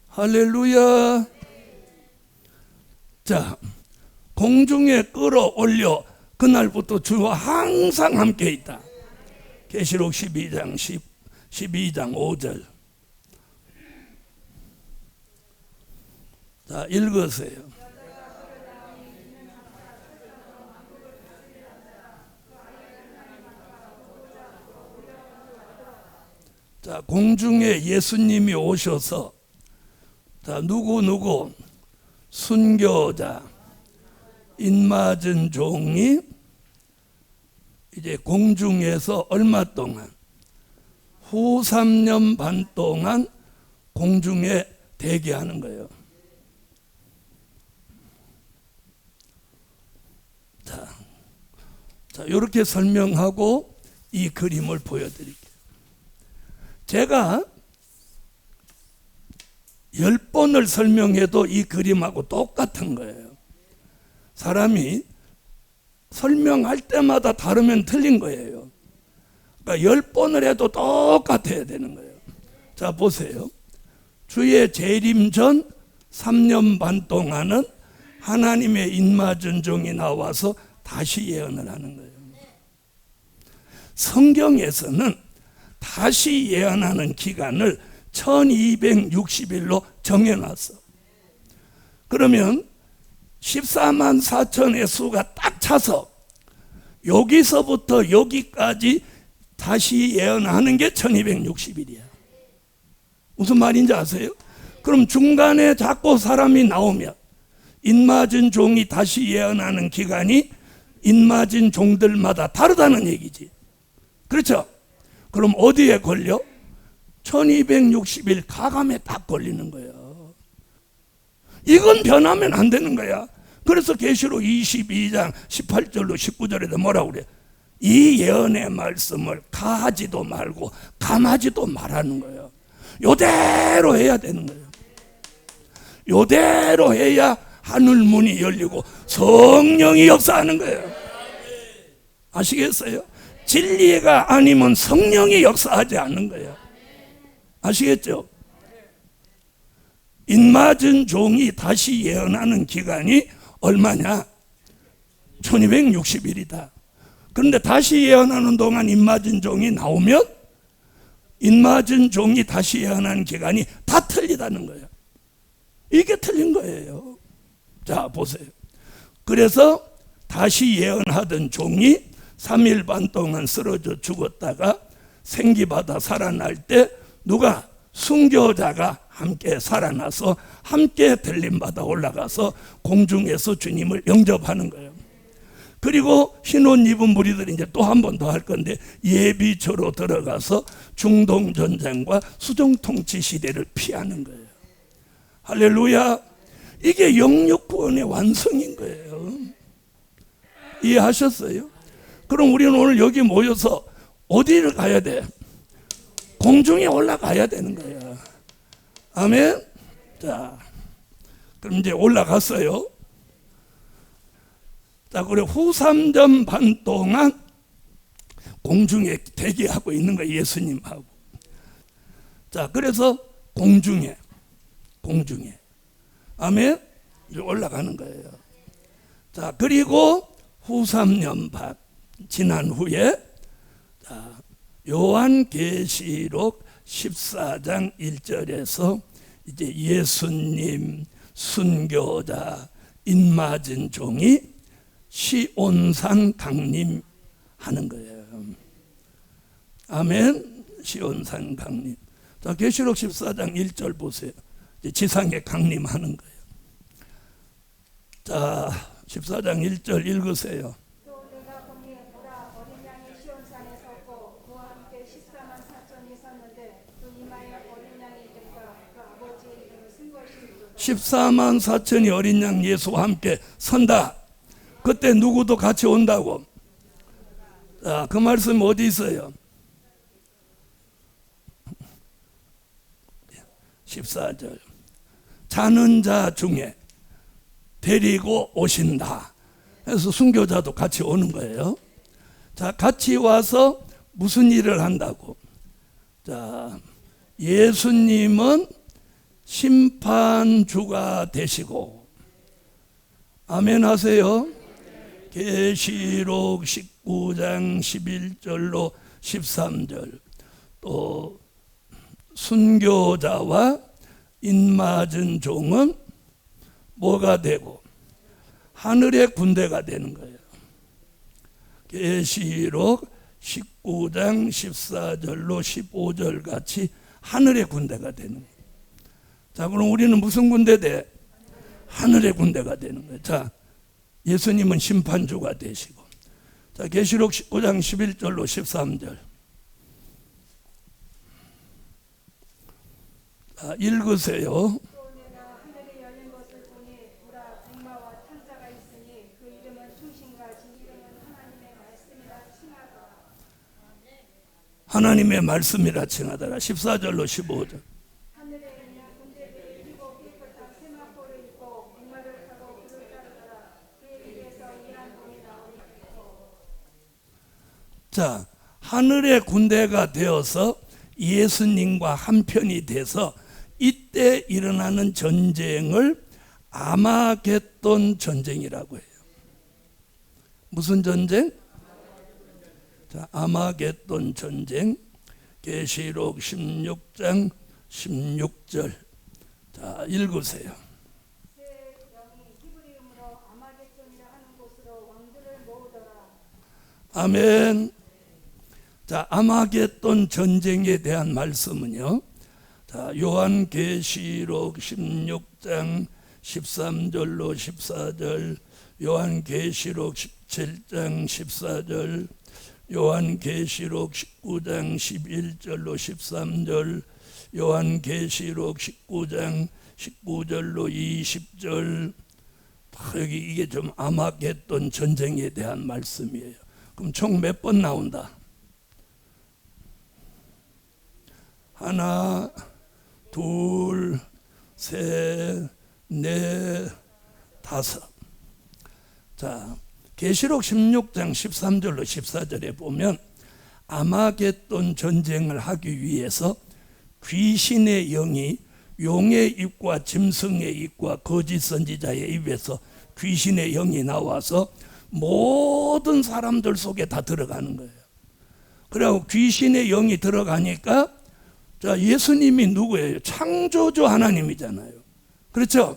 할렐루야. 자, 공중에 끌어올려 그날부터 주와 항상 함께 있다. 계시록 12장 5절. 자, 읽으세요. 자, 공중에 예수님이 오셔서 자, 누구 순교자 인맞은 종이 이제 공중에서 얼마 동안 후 3년 반 동안 공중에 대기하는 거예요. 자, 이렇게 설명하고 이 그림을 보여드릴게요. 제가 10번을 설명해도 이 그림하고 똑같은 거예요. 사람이 설명할 때마다 다르면 틀린 거예요. 그러니까 10번을 해도 똑같아야 되는 거예요. 자, 보세요. 주의 재림 전 3년 반 동안은 하나님의 인맞은 종이 나와서 다시 예언을 하는 거예요. 성경에서는 다시 예언하는 기간을 1260일로 정해놨어. 그러면 14만 4천의 수가 딱 차서 여기서부터 여기까지 다시 예언하는 게 1260일이야. 무슨 말인지 아세요? 그럼 중간에 자꾸 사람이 나오면 인맞은 종이 다시 예언하는 기간이 인맞은 종들마다 다르다는 얘기지. 그렇죠? 그럼 어디에 걸려? 1260일 가감에 딱 걸리는 거예요. 이건 변하면 안 되는 거야. 그래서 계시록 22장 18절로 19절에도 뭐라고 그래? 이 예언의 말씀을 가하지도 말고 감하지도 말하는 거예요. 요대로 해야 되는 거예요. 요대로 해야 하늘 문이 열리고 성령이 역사하는 거예요. 아시겠어요? 진리가 아니면 성령이 역사하지 않는 거예요. 아시겠죠? 인맞은 종이 다시 예언하는 기간이 얼마냐? 1260일이다. 그런데 다시 예언하는 동안 인맞은 종이 나오면 인맞은 종이 다시 예언하는 기간이 다 틀리다는 거예요. 이게 틀린 거예요. 자, 보세요. 그래서 다시 예언하던 종이 3일 반 동안 쓰러져 죽었다가 생기받아 살아날 때 누가? 순교자가 함께 살아나서 함께 들림받아 올라가서 공중에서 주님을 영접하는 거예요. 그리고 흰옷 입은 무리들이 이제 또 한 번 더 할 건데 예비처로 들어가서 중동 전쟁과 수종 통치 시대를 피하는 거예요. 할렐루야. 이게 영육 구원의 완성인 거예요. 이해하셨어요? 그럼 우리는 오늘 여기 모여서 어디를 가야 돼? 공중에 올라가야 되는 거야. 아멘. 자, 그럼 이제 올라갔어요. 자, 그래 후 3년 반 동안 공중에 대기하고 있는 거예요. 예수님하고. 자, 그래서 공중에 아멘. 이제 올라가는 거예요. 자, 그리고 후 3년 반 지난 후에 자, 요한계시록 14장 1절에서 이제 예수님 순교자 인맞은 종이 시온산 강림하는 거예요. 아멘. 시온산 강림. 자, 계시록 14장 1절 보세요. 이제 지상에 강림하는 거예요. 자, 14장 1절 읽으세요. 또 내가 보니 보라 어린 양이 시온산에 섰고 그와 함께 14만 4천이 섰는데 그 이마에 어린 양의 이름과 그 아버지의 이름을 쓴 것이므로 14만 4천이 어린 양 예수와 함께 선다. 그때 누구도 같이 온다고. 자, 그 말씀 어디 있어요? 14절. 자는 자 중에 데리고 오신다. 그래서 순교자도 같이 오는 거예요. 자, 같이 와서 무슨 일을 한다고? 자, 예수님은 심판주가 되시고, 아멘 하세요. 계시록 19장 11절로 13절. 또 순교자와 인맞은 종은 뭐가 되고? 하늘의 군대가 되는 거예요. 계시록 19장 14절로 15절 같이 하늘의 군대가 되는 거예요. 자, 그럼 우리는 무슨 군대 돼? 하늘의 군대가 되는 거예요. 자, 예수님은 심판주가 되시고. 자, 계시록 19장 11절로 13절. 자, 읽으세요. 또 내가 하늘이 열린 것을 보니 보라 백마와 탕자가 있으니 그 이름은 충신과 진리는 하나님의 말씀이라 칭하더라. 하나님의 말씀이라 칭하더라. 14절로 15절. 하늘에 있는 군대들이 피고 깨끗한 세마포를 입고 백마를 타고 그를 따르더라. 그의 입에서 이한 돈이 나오니 자, 하늘의 군대가 되어서 예수님과 한편이 돼서 이때 일어나는 전쟁을 아마겟돈 전쟁이라고 해요. 무슨 전쟁? 자, 아마겟돈 전쟁. 계시록 16장 16절. 자, 읽으세요. 새 영이 히브리음으로 아마겟돈이라 하는 곳으로 왕들을 모으더라. 아멘. 자, 아마겟돈 전쟁에 대한 말씀은요. 자, 요한계시록 16장 13절로 14절, 요한계시록 17장 14절, 요한계시록 19장 11절로 13절, 요한계시록 19장 19절로 20절. 여기 이게 좀 아마겟돈 전쟁에 대한 말씀이에요. 그럼 총 몇 번 나온다? 하나, 둘, 셋, 넷, 다섯. 자, 계시록 16장 13절로 14절에 보면 아마겟돈 전쟁을 하기 위해서 귀신의 영이 용의 입과 짐승의 입과 거짓 선지자의 입에서 귀신의 영이 나와서 모든 사람들 속에 다 들어가는 거예요. 그리고 귀신의 영이 들어가니까 자, 예수님이 누구예요? 창조주 하나님이잖아요. 그렇죠?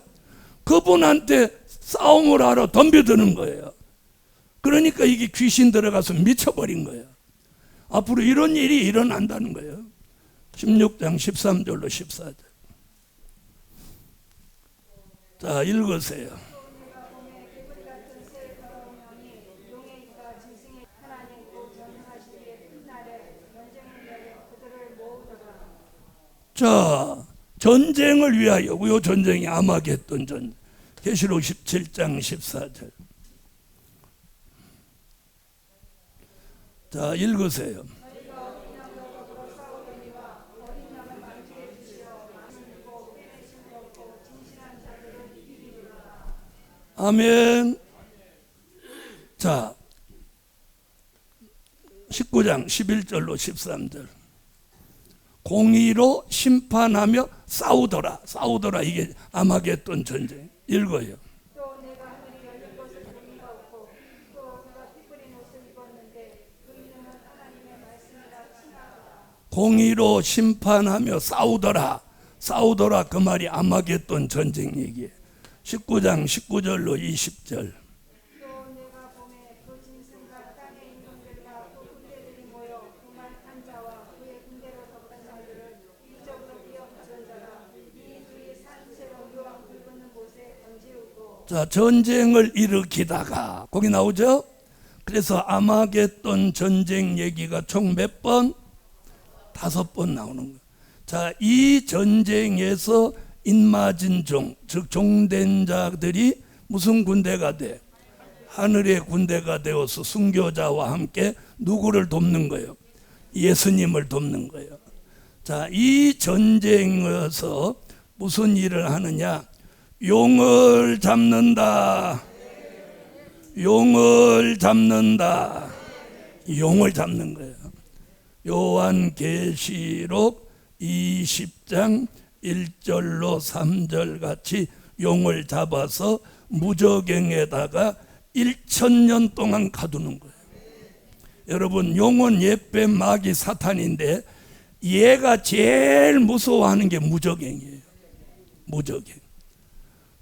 그분한테 싸움을 하러 덤벼드는 거예요. 그러니까 이게 귀신 들어가서 미쳐버린 거예요. 앞으로 이런 일이 일어난다는 거예요. 16장 13절로 14절. 자, 읽으세요. 내가 보매 개구리 같은 새 더러운 영이 용의 입과 짐승의 하나님 곧 전능하시기에 큰 날에 전쟁을 위하여 그들을 모으더라. 자, 전쟁을 위하여, 요 전쟁이 아마겟돈 전쟁. 계시록 17장 14절. 자, 읽으세요. 너희가 어린 양과 더불어 싸우려니와 어린 양을 만지게 주시어 많은 이고 빼내심도 없고 진실한 자들을 이기리라. 아멘. 자, 19장 11절로 13절. 공의로 심판하며 싸우더라. 싸우더라. 이게 아마겟돈 전쟁. 읽어요. 또 내가 하늘이 열린 것을 보니가 없고 또 내가 피 뿌린 옷을 입었는데 그 이름은 하나님의 말씀이라 칭하더라. 공의로 심판하며 싸우더라. 싸우더라. 그 말이 아마겟돈 전쟁 얘기예요. 19장 19절로 20절. 또 내가 보매 그 짐승과 땅에 있는 들과 그 군대들이 모여 그만 한 자와 그의 군대로 덮은 자들을 이적으로 뛰어받은 자가 이 둘이 산채로 묘한 굴 걷는 곳에 던지우고. 자, 전쟁을 일으키다가 거기 나오죠? 그래서 아마겟돈 전쟁 얘기가 총 몇 번? 5번 나오는 거예요. 자, 이 전쟁에서 인마진 종, 즉 종된 자들이 무슨 군대가 돼? 하늘의 군대가 되어서 순교자와 함께 누구를 돕는 거예요? 예수님을 돕는 거예요. 자, 이 전쟁에서 무슨 일을 하느냐? 용을 잡는다. 용을 잡는다. 용을 잡는 거예요. 요한계시록 20장 1절로 3절 같이 용을 잡아서 무저갱에다가 1000년 동안 가두는 거예요. 여러분, 용은 옛뱀 마귀 사탄인데 얘가 제일 무서워하는 게 무저갱이에요. 무저갱.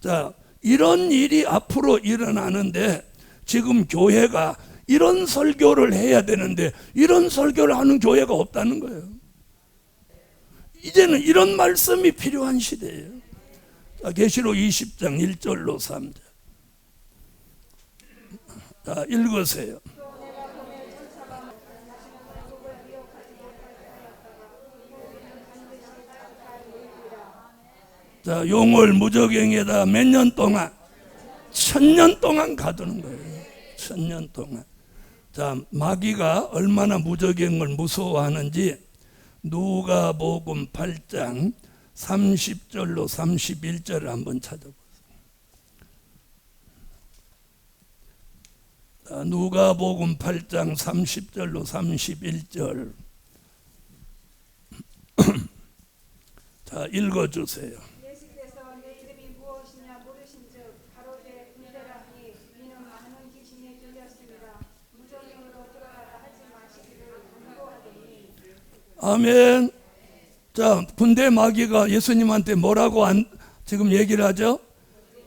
자, 이런 일이 앞으로 일어나는데 지금 교회가 이런 설교를 해야 되는데 이런 설교를 하는 교회가 없다는 거예요. 이제는 이런 말씀이 필요한 시대예요. 자, 계시록 20장 1절로 3절. 자, 읽으세요. 자, 용을 무저갱에다 몇 년 동안? 1000년 동안 가두는 거예요. 1000년 동안. 자, 마귀가 얼마나 무저갱을 무서워하는지 누가복음 8장 30절로 31절을 한번 찾아보세요. 자, 누가복음 8장 30절로 31절. 자, 읽어주세요. 예수께서 내 이름이 무엇이냐 물으신즉 가로되 군대라니 이는 많은 귀신에 들렸습니다. 무저갱으로 들어가라 하지 마시기를 권고하더니. 아멘. 자, 군대 마귀가 예수님한테 뭐라고 지금 얘기를 하죠?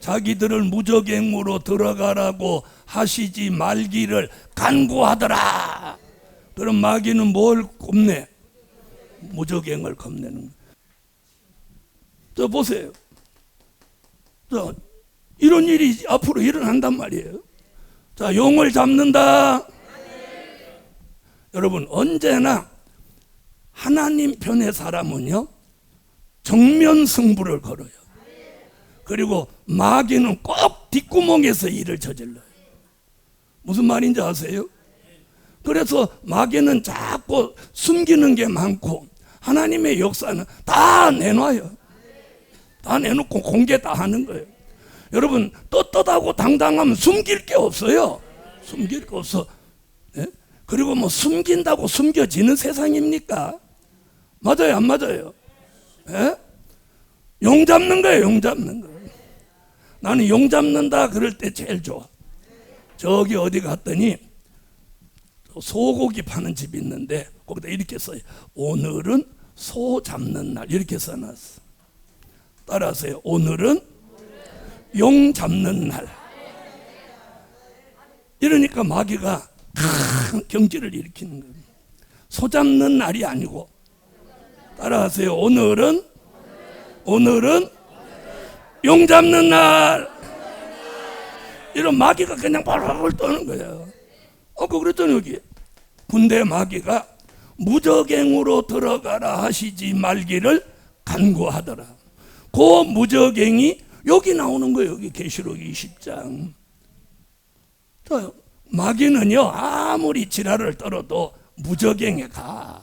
자기들을 무저갱으로 들어가라고 하시지 말기를 간구하더라. 그럼 마귀는 뭘 겁내? 무저갱을 겁내는 거예요. 자, 보세요. 자, 이런 일이 앞으로 일어난단 말이에요. 자, 용을 잡는다. 여러분, 언제나 하나님 편의 사람은요, 정면 승부를 걸어요. 그리고 마귀는 꼭 뒷구멍에서 일을 저질러요. 무슨 말인지 아세요? 그래서 마귀는 자꾸 숨기는 게 많고 하나님의 역사는 다 내놔요. 다 내놓고 공개 다 하는 거예요. 여러분, 떳떳하고 당당하면 숨길 게 없어요. 숨길 게 없어. 네? 그리고 뭐 숨긴다고 숨겨지는 세상입니까? 맞아요, 안 맞아요? 네? 용 잡는 거예요, 용 잡는 거. 나는 용 잡는다 그럴 때 제일 좋아. 저기 어디 갔더니 소고기 파는 집이 있는데 거기다 이렇게 써요. 오늘은 소 잡는 날, 이렇게 써놨어. 따라하세요. 오늘은 용 잡는 날. 이러니까 마귀가 경기를 일으키는 거예요. 소 잡는 날이 아니고, 따라하세요. 오늘은 용 잡는 날. 이런 마귀가 그냥 발발 떠는 거예요. 아까 그랬잖아요. 여기 군대 마귀가 무저갱으로 들어가라 하시지 말기를 간구하더라. 그 무저갱이 여기 나오는 거예요. 여기 계시록 20장. 자, 마귀는요, 아무리 지랄을 떨어도 무저갱에 가.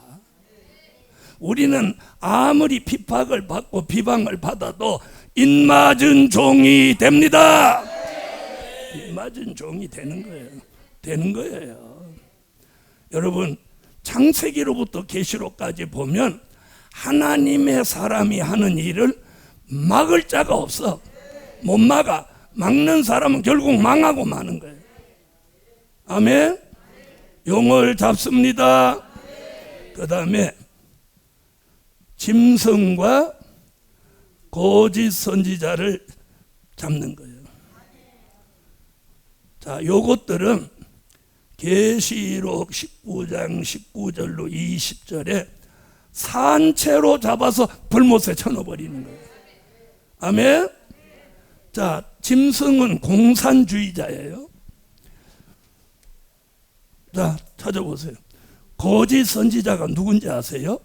우리는 아무리 핍박을 받고 비방을 받아도 인맞은 종이 됩니다. 인맞은 종이 되는 거예요. 되는 거예요. 여러분, 창세기로부터 계시록까지 보면 하나님의 사람이 하는 일을 막을 자가 없어. 못 막아. 막는 사람은 결국 망하고 마는 거예요. 아멘. 용을 잡습니다. 그 다음에 짐승과 거짓 선지자를 잡는 거예요. 자, 요것들은 계시록 19장 19절로 20절에 산채로 잡아서 불못에 쳐넣어버리는 거예요. 아멘. 자, 짐승은 공산주의자예요. 자, 찾아보세요. 거짓 선지자가 누군지 아세요?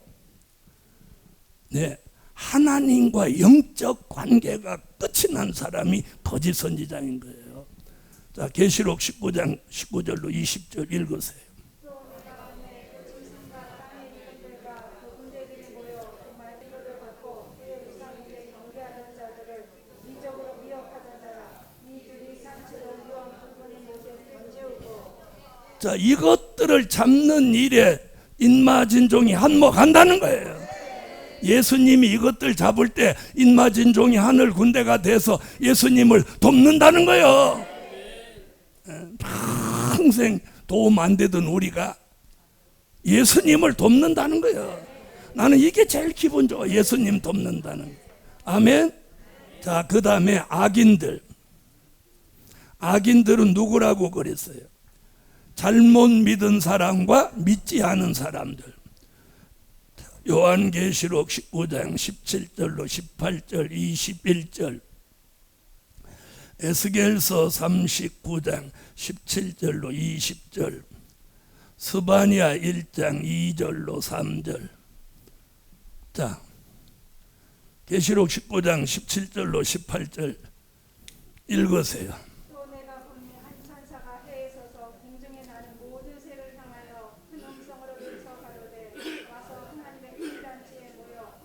네, 하나님과 영적 관계가 끝이 난 사람이 거짓 선지자인 거예요. 자, 계시록 19장 19절로 20절 읽으세요. 자, 이것들을 잡는 일에 인마진종이 한몫한다는 거예요. 예수님이 이것들 잡을 때 인마진종이 하늘 군대가 돼서 예수님을 돕는다는 거예요. 평생 도움 안 되던 우리가 예수님을 돕는다는 거예요. 나는 이게 제일 기분 좋아. 예수님 돕는다는 거. 아멘. 자, 그 다음에 악인들. 악인들은 누구라고 그랬어요? 잘못 믿은 사람과 믿지 않은 사람들. 요한계시록 19장 17절로 18절 21절, 에스겔서 39장 17절로 20절, 스바냐 1장 2절로 3절. 자, 계시록 19장 17절로 18절 읽으세요. 또 내가 보니 한 천사가 해에 서서 공중에 나는 모든 새를 향하여 큰 음성으로 외쳐 가로되 와서 하나님의 피단지에 모여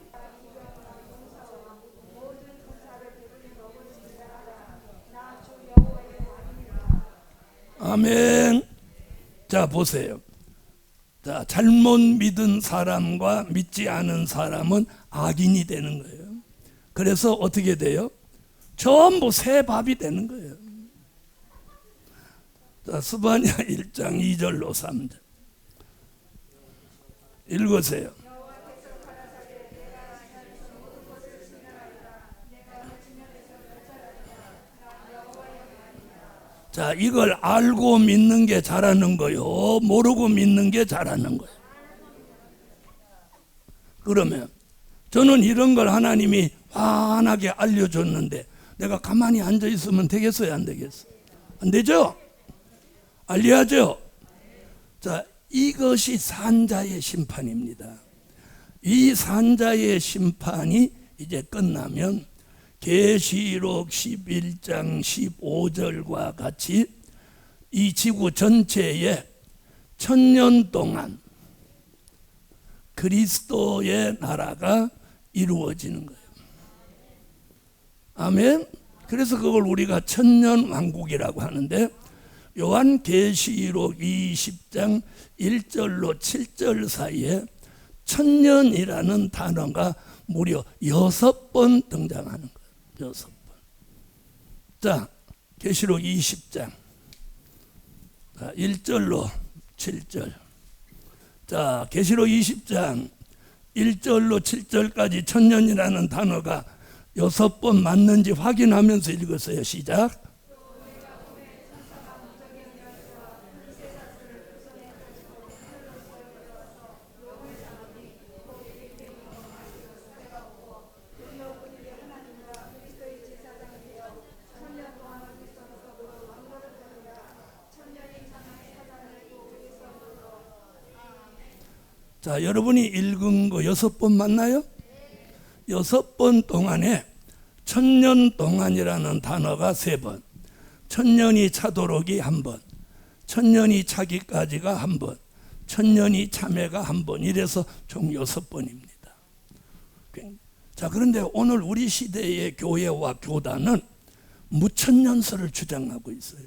기경과 용사와 모든 군사를 배불리 먹을지니라 하라. 나 주 여호와의 왕이니라. 아멘. 자, 보세요. 자, 잘못 믿은 사람과 믿지 않은 사람은 악인이 되는 거예요. 그래서 어떻게 돼요? 전부 새 밥이 되는 거예요. 자, 스바냐 1장 2절로 3절 읽으세요. 자, 이걸 알고 믿는 게 잘하는 거요, 모르고 믿는 게 잘하는 거예요. 그러면 저는 이런 걸 하나님이 환하게 알려줬는데 내가 가만히 앉아 있으면 되겠어요, 안 되겠어요? 안 되죠? 알려야죠. 자, 이것이 산자의 심판입니다. 이 산자의 심판이 이제 끝나면 계시록 11장 15절과 같이 이 지구 전체에 1000년 동안 그리스도의 나라가 이루어지는 거예요. 아멘. 그래서 그걸 우리가 천년 왕국이라고 하는데, 요한계시록 20장 1절로 7절 사이에 천년이라는 단어가 무려 6번 등장하는 거예요. 6번. 자, 계시록 20장 1절로 7절. 자, 계시록 20장 1절로 7절까지 천년이라는 단어가 6번 맞는지 확인하면서 읽었어요. 시작. 자, 여러분이 읽은 거 6번 맞나요? 6번 동안에 천년 동안이라는 단어가 3번, 천년이 차도록이 1번, 천년이 차기까지가 1번, 천년이 참회가 1번, 이래서 총 6번입니다. 자, 그런데 오늘 우리 시대의 교회와 교단은 무천년설을 주장하고 있어요.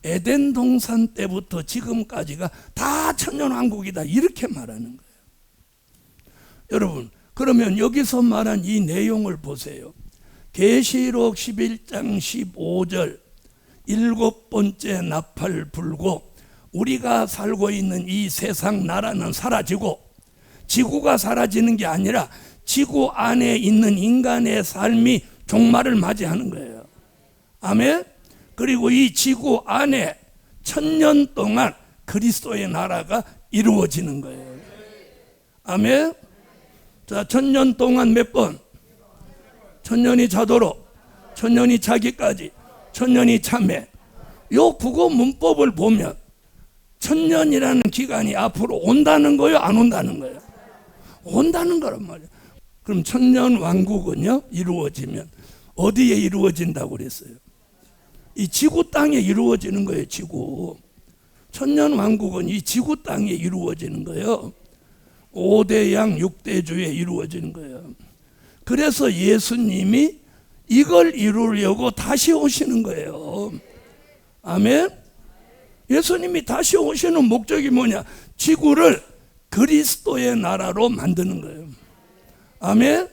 에덴 동산 때부터 지금까지가 다 천년왕국이다, 이렇게 말하는 거예요. 여러분, 그러면 여기서 말한 이 내용을 보세요. 계시록 11장 15절 7번째 나팔 불고 우리가 살고 있는 이 세상 나라는 사라지고 지구가 사라지는 게 아니라 지구 안에 있는 인간의 삶이 종말을 맞이하는 거예요. 아멘. 그리고 이 지구 안에 1000년 동안 그리스도의 나라가 이루어지는 거예요. 아멘. 자, 1000년 동안 몇 번? 1000년이 자도록, 1000년이 차기까지, 1000년이 참회. 요 국어 문법을 보면 1000년이라는 기간이 앞으로 온다는 거예요, 안 온다는 거예요? 온다는 거란 말이에요. 그럼 1000년 왕국은요, 이루어지면 어디에 이루어진다고 그랬어요? 이 지구 땅에 이루어지는 거예요. 지구. 1000년 왕국은 이 지구 땅에 이루어지는 거예요. 5대 양 6대주에 이루어지는 거예요. 그래서 예수님이 이걸 이루려고 다시 오시는 거예요. 아멘. 예수님이 다시 오시는 목적이 뭐냐? 지구를 그리스도의 나라로 만드는 거예요. 아멘.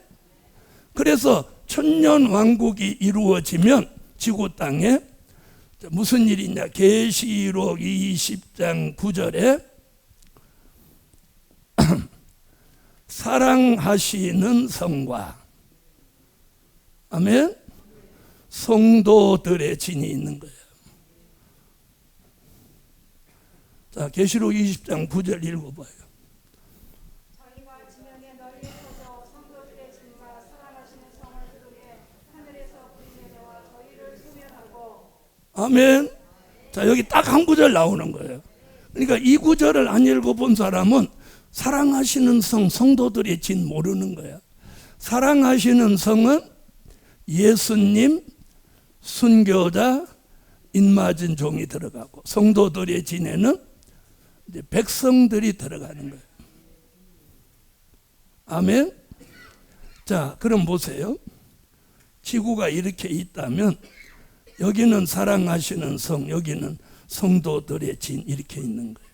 그래서 천년 왕국이 이루어지면 지구 땅에 무슨 일이 있냐? 계시록 20장 9절에 사랑하시는 성과, 아멘, 성도들의 진이 있는 거예요. 자, 계시록 20장 9절 읽어봐요. 저희가 지면에 널리 퍼져 성도들의 짐과 사랑하시는 성을 들으며 하늘에서 불이 내려와 저희를 소멸하고. 아멘. 자, 여기 딱 한 구절 나오는 거예요. 그러니까 이 구절을 안 읽어본 사람은 사랑하시는 성, 성도들의 진 모르는 거야. 사랑하시는 성은 예수님, 순교자, 인맞은 종이 들어가고, 성도들의 진에는 이제 백성들이 들어가는 거예요. 아멘. 자, 그럼 보세요. 지구가 이렇게 있다면 여기는 사랑하시는 성, 여기는 성도들의 진, 이렇게 있는 거예요.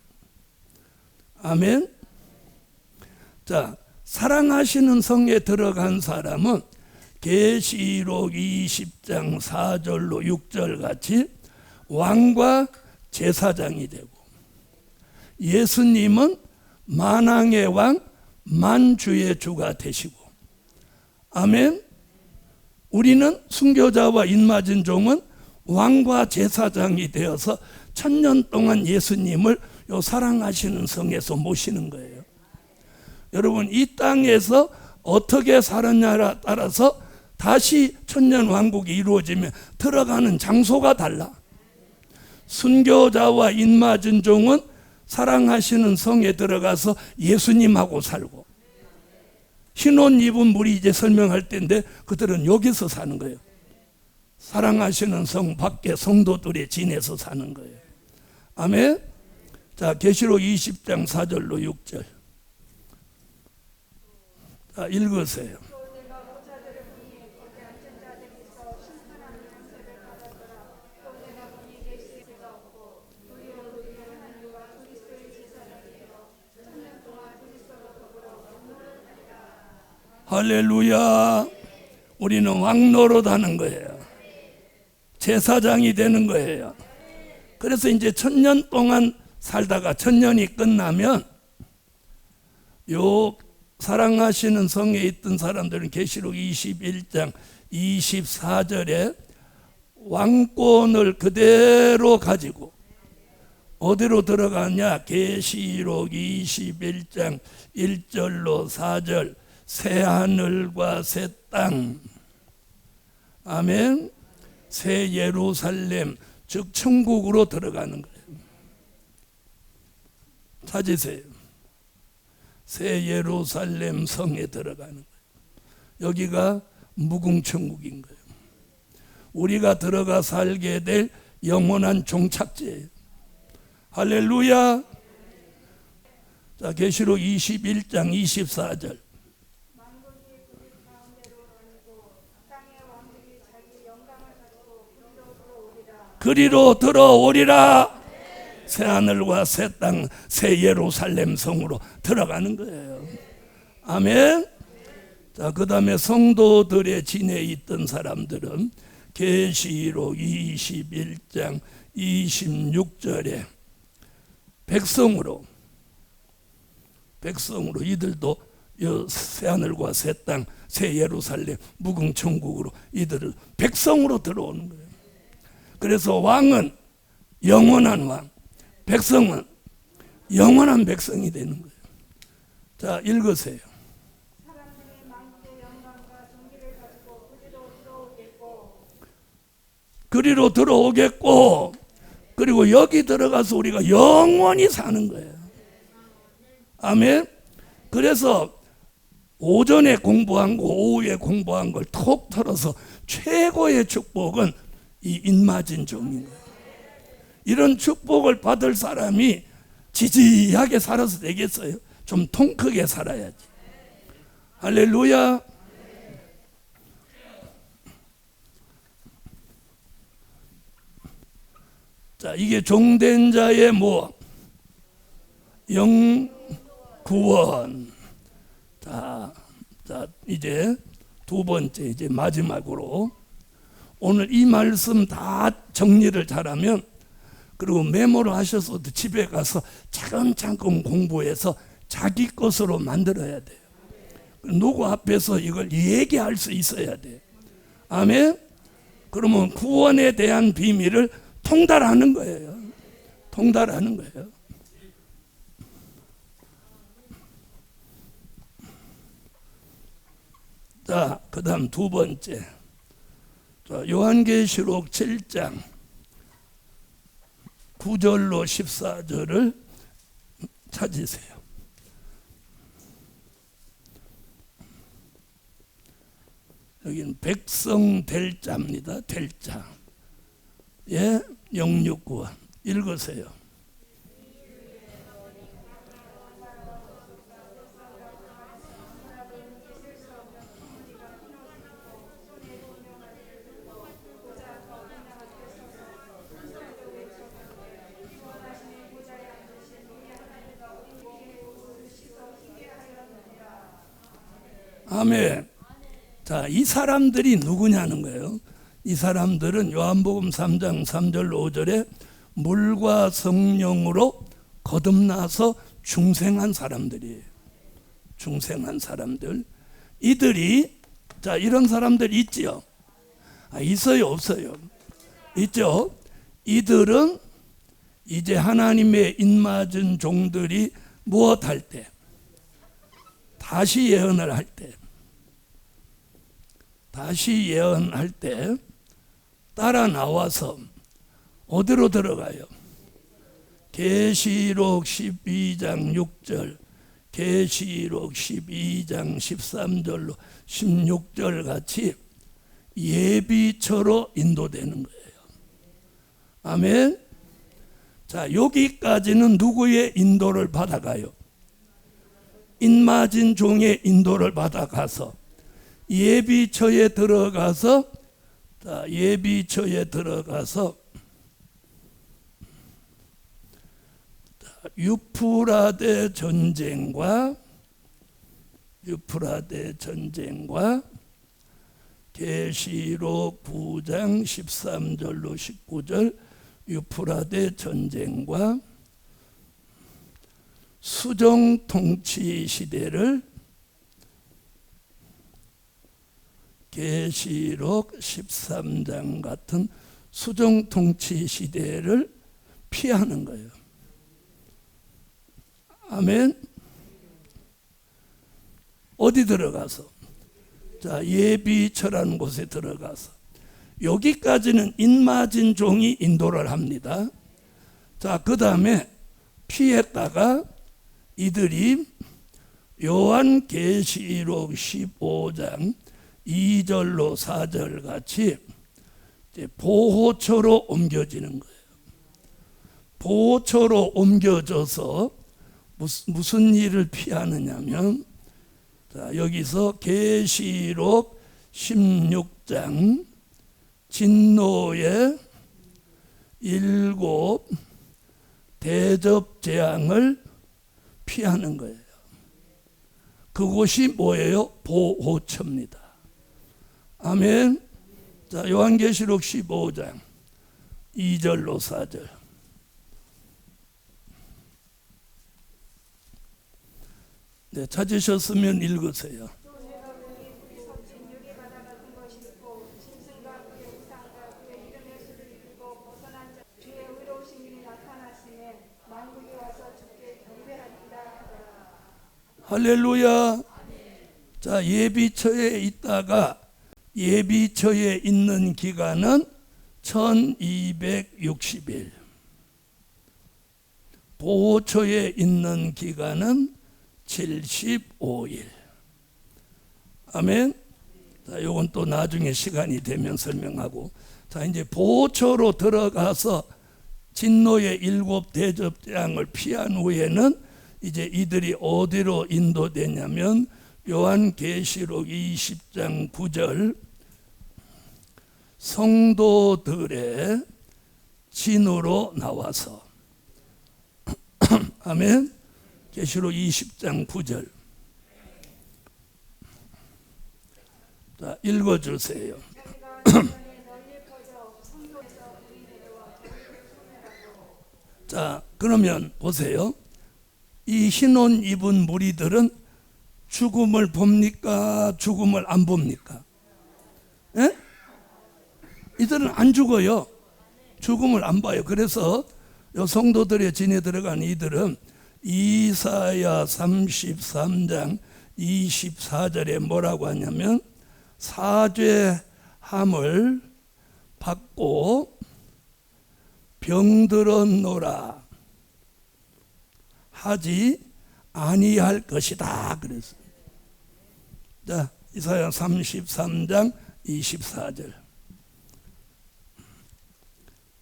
아멘. 자, 사랑하시는 성에 들어간 사람은 계시록 20장 4절로 6절 같이 왕과 제사장이 되고, 예수님은 만왕의 왕, 만주의 주가 되시고, 아멘. 우리는 순교자와 인맞은 종은 왕과 제사장이 되어서 1000년 동안 예수님을 요 사랑하시는 성에서 모시는 거예요. 여러분, 이 땅에서 어떻게 살았냐에 따라서 다시 천년 왕국이 이루어지면 들어가는 장소가 달라. 순교자와 인맞은 종은 사랑하시는 성에 들어가서 예수님하고 살고, 흰옷 입은 무리 이제 설명할 때인데 그들은 여기서 사는 거예요. 사랑하시는 성 밖에 성도들의 진에서 사는 거예요. 아멘. 자, 계시록 20장 4절로 6절. 자, 읽으세요. 또 내가 보좌들을 보니 거기 앉은 자들에서 심판하는 권세를 받았더라. 또 내가 보니 계시가 없고 우리로 하나님과 그리스도의 제사장이요 1000년 동안 그리스도로 더불어 왕노릇 하리라. 할렐루야. 우리는 왕노릇 하는 거예요. 제사장이 되는 거예요. 그래서 이제 1000년 동안 살다가 1000년이 끝나면 요 사랑하시는 성에 있던 사람들은 계시록 21장 24절에 왕권을 그대로 가지고 어디로 들어가냐? 계시록 21장 1절로 4절, 새 하늘과 새 땅, 아멘, 새 예루살렘, 즉 천국으로 들어가는 거예요. 찾으세요. 새 예루살렘 성에 들어가는 거예요. 여기가 무궁천국인 거예요. 우리가 들어가 살게 될 영원한 종착지예요. 할렐루야. 자, 계시록 21장 24절. 만군이 그들 가운데로 다니고 땅의 왕들이 자기 영광을 가지고 그리로 들어오리라. 그리로 들어오리라. 새 하늘과 새 땅, 새 예루살렘 성으로 들어가는 거예요. 아멘. 자, 그 다음에 성도들의 진에 있던 사람들은 계시록 21장 26절에 백성으로 이들도 새 하늘과 새 땅, 새 예루살렘, 무궁천국으로 이들을 백성으로 들어오는 거예요. 그래서 왕은 영원한 왕, 백성은 영원한 백성이 되는 거예요. 자, 읽으세요. 사람들이 만국의 영광과 존귀를 가지고 그리로 들어오겠고, 그리고 여기 들어가서 우리가 영원히 사는 거예요. 아멘. 그래서 오전에 공부한 거, 오후에 공부한 걸 톡 털어서 최고의 축복은 이 인맞은 종인 거예요. 이런 축복을 받을 사람이 지지하게 살아서 되겠어요? 좀 통 크게 살아야지. 할렐루야. 자, 이게 종된 자의 뭐? 영구원. 자, 이제 두 번째, 이제 마지막으로 오늘 이 말씀 다 정리를 잘하면, 그리고 메모를 하셔서도 집에 가서 차근차근 공부해서 자기 것으로 만들어야 돼요. 누구 앞에서 이걸 얘기할 수 있어야 돼요. 아멘. 그러면 구원에 대한 비밀을 통달하는 거예요. 통달하는 거예요. 자, 그 다음 두 번째. 자, 요한계시록 7장 9절로 14절을 찾으세요. 여기는 백성 될 자입니다. 될 자. 예, 069원 읽으세요. 아멘. 자, 이 사람들이 누구냐는 거예요. 이 사람들은 요한복음 3장 3절 5절에 물과 성령으로 거듭나서 중생한 사람들이에요. 중생한 사람들. 이들이, 자, 이런 사람들 있지요? 있어요, 없어요? 있죠? 이들은 이제 하나님의 입맞은 종들이 무엇할 때? 다시 예언을 할 때, 다시 예언할 때 따라 나와서 어디로 들어가요? 계시록 12장 6절, 계시록 12장 13절로 16절 같이 예비처로 인도되는 거예요. 아멘. 자, 여기까지는 누구의 인도를 받아가요? 입맞은 종의 인도를 받아가서 예비처에 들어가서, 자, 예비처에 들어가서 유프라데 전쟁과 계시록 9장 13절로 19절 유프라데 전쟁과 수정 통치 시대를 계시록 13장 같은 수정 통치 시대를 피하는 거예요. 아멘. 어디 들어가서? 자, 예비처라는 곳에 들어가서 여기까지는 입맞은 종이 인도를 합니다. 자, 그 다음에 피했다가 이들이 요한계시록 15장 2절로 4절 같이 이제 보호처로 옮겨지는 거예요. 보호처로 옮겨져서 무슨 일을 피하느냐면, 자, 여기서 계시록 16장 진노의 7 대접 재앙을 피하는 거예요. 그곳이 뭐예요? 보호처입니다. 아멘. 자, 요한계시록 15장 2절로 4절. 네, 찾으셨으면 읽으세요. 할렐루야. 자, 예비처에 있다가 예비처에 있는 기간은 1260일. 보호처에 있는 기간은 75일. 아멘. 자, 요건 또 나중에 시간이 되면 설명하고. 자, 이제 보호처로 들어가서 진노의 7 대접 재앙을 피한 후에는 이제 이들이 어디로 인도되냐면 요한계시록 20장 9절 성도들의 진으로 나와서 아멘. 계시록 20장 9절. 자, 읽어주세요. 자, 그러면 보세요. 이 흰옷 입은 무리들은 죽음을 봅니까? 죽음을 안 봅니까? 예? 이들은 안 죽어요. 죽음을 안 봐요. 그래서 요 성도들의 진에 들어간 이들은 이사야 33장 24절에 뭐라고 하냐면 사죄함을 받고 병들었노라 하지 아니할 것이다 그랬습니다. 자, 이사야 33장 24절.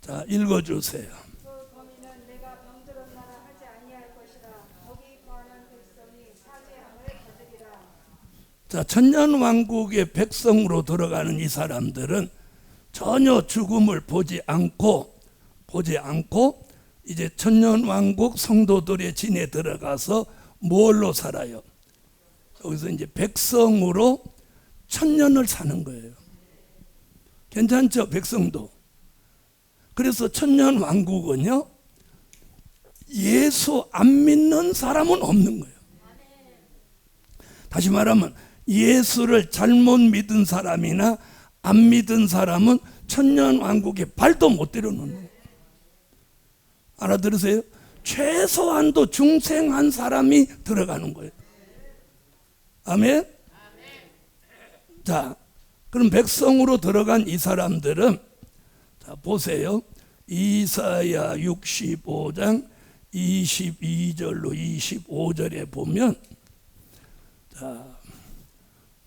자, 읽어주세요. 그 거민은 내가 병들었나라 하지 아니할 것이라. 거기 거하는 백성이 사죄함을 받으리라. 자, 천년왕국의 백성으로 들어가는 이 사람들은 전혀 죽음을 보지 않고 이제 천년왕국 성도들의 진에 들어가서 뭘로 살아요? 여기서 이제 백성으로 천년을 사는 거예요. 괜찮죠? 백성도. 그래서 천년왕국은요, 예수 안 믿는 사람은 없는 거예요. 다시 말하면 예수를 잘못 믿은 사람이나 안 믿은 사람은 천년왕국에 발도 못 들여놓는 거예요. 알아들으세요? 최소한도 중생한 사람이 들어가는 거예요. 아멘? 자, 그럼 백성으로 들어간 이 사람들은, 자, 보세요. 이사야 65장 22절로 25절에 보면, 자,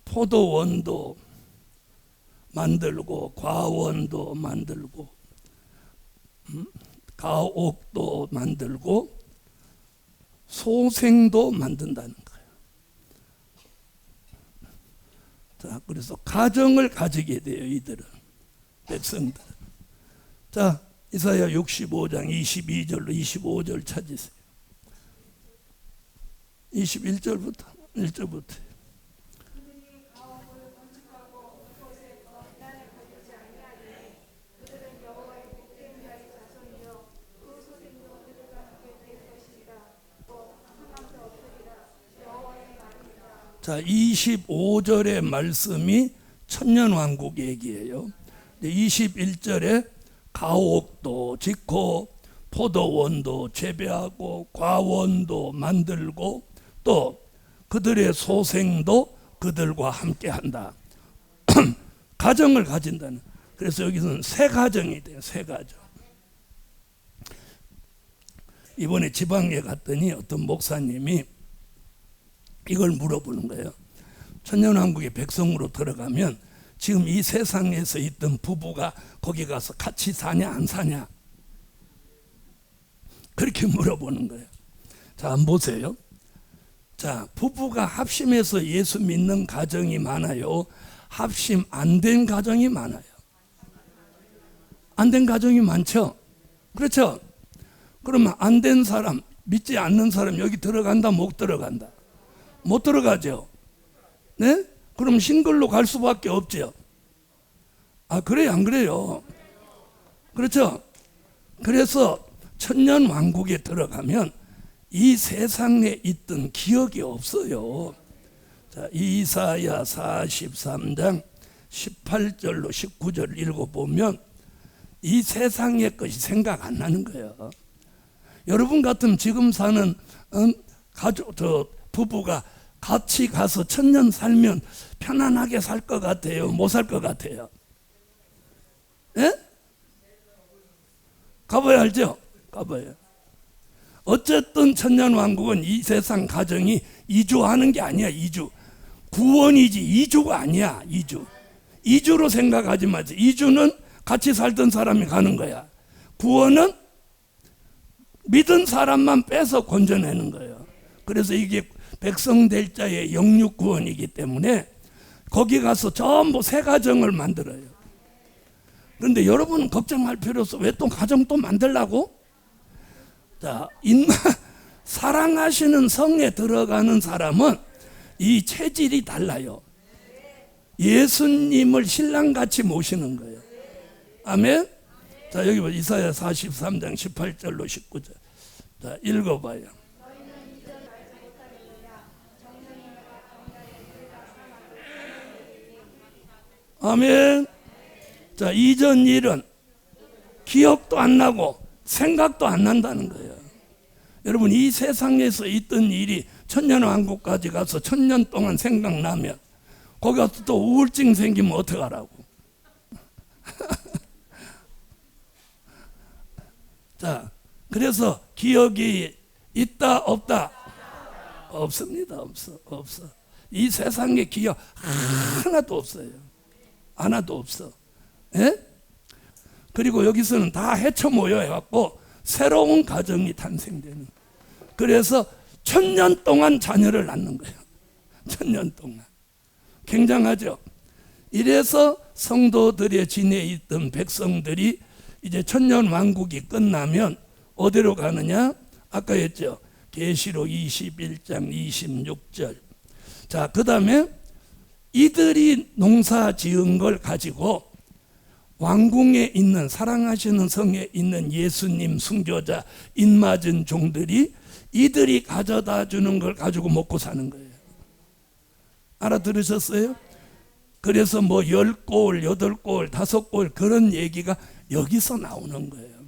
포도원도 만들고 과원도 만들고 가옥도 만들고 소생도 만든다는 거예요. 자, 그래서 가정을 가지게 돼요, 이들은, 백성들은. 자, 이사야 65장 22절로 25절 찾으세요. 21절부터 1절부터. 그들이 가옥을 건축하고 그곳에 거민을 거두지 아니하리니 그들은 여호와의 복된 자의 자손이요 그 소생도 그들과 함께 될 것이리라. 또 하나도 없으리라. 여호와의 말이니라. 자, 25절의 말씀이 천년왕국 얘기예요. 21절에 가옥도 짓고 포도원도 재배하고 과원도 만들고 또 그들의 소생도 그들과 함께 한다. 가정을 가진다는. 그래서 여기서는 새 가정이 돼요. 새 가정. 이번에 지방에 갔더니 어떤 목사님이 이걸 물어보는 거예요. 천년왕국의 백성으로 들어가면 지금 이 세상에서 있던 부부가 거기 가서 같이 사냐 안 사냐 그렇게 물어보는 거예요. 자, 한번 보세요. 자, 부부가 합심해서 예수 믿는 가정이 많아요? 합심 안 된 가정이 많아요? 안 된 가정이 많죠? 그렇죠? 그러면 안 된 사람, 믿지 않는 사람 여기 들어간다 못 들어간다? 못 들어가죠? 네? 그럼 싱글로 갈 수밖에 없죠. 아, 그래요? 안 그래요? 그렇죠? 그래서 천년왕국에 들어가면 이 세상에 있던 기억이 없어요. 자, 이사야 43장 18절로 19절 읽어보면 이 세상의 것이 생각 안 나는 거예요. 여러분 같으면 지금 사는 부부가 같이 가서 천년 살면 편안하게 살 것 같아요? 못 살 것 같아요? 예? 가봐야 알죠? 가봐요. 어쨌든 천년왕국은 이 세상 가정이 이주하는 게 아니야. 이주. 구원이지 이주가 아니야. 이주로 생각하지 마지. 이주는 같이 살던 사람이 가는 거야. 구원은 믿은 사람만 빼서 건져내는 거예요. 그래서 이게 백성 될 자의 영육 구원이기 때문에 거기 가서 전부 새 가정을 만들어요. 그런데 여러분은 걱정할 필요 없어. 왜 또 가정 또 만들라고? 자, 사랑하시는 성에 들어가는 사람은 이 체질이 달라요. 예수님을 신랑같이 모시는 거예요. 아멘? 자, 여기 봐. 이사야 43장 18절로 19절. 자, 읽어봐요. 아멘. 자, 이전 일은 기억도 안 나고 생각도 안 난다는 거예요. 여러분, 이 세상에서 있던 일이 천년왕국까지 가서 천년 동안 생각나면 거기 가서 또 우울증 생기면 어떡하라고. 자, 그래서 기억이 있다 없다? 없습니다. 없어. 이 세상에 기억 하나도 없어요. 하나도 없어. 예? 그리고 여기서는 다 헤쳐 모여 해갖고 새로운 가정이 탄생되는. 그래서 1000년 동안 자녀를 낳는 거예요. 1000년 동안. 굉장하죠. 이래서 성도들의 진에 있던 백성들이 이제 천년 왕국이 끝나면 어디로 가느냐? 아까 했죠. 계시록 21장 26절. 자, 그 다음에 이들이 농사 지은 걸 가지고 왕궁에 있는, 사랑하시는 성에 있는 예수님 순교자 인맞은 종들이 이들이 가져다 주는 걸 가지고 먹고 사는 거예요. 알아들으셨어요? 그래서 뭐 10골, 8골, 5골 그런 얘기가 여기서 나오는 거예요.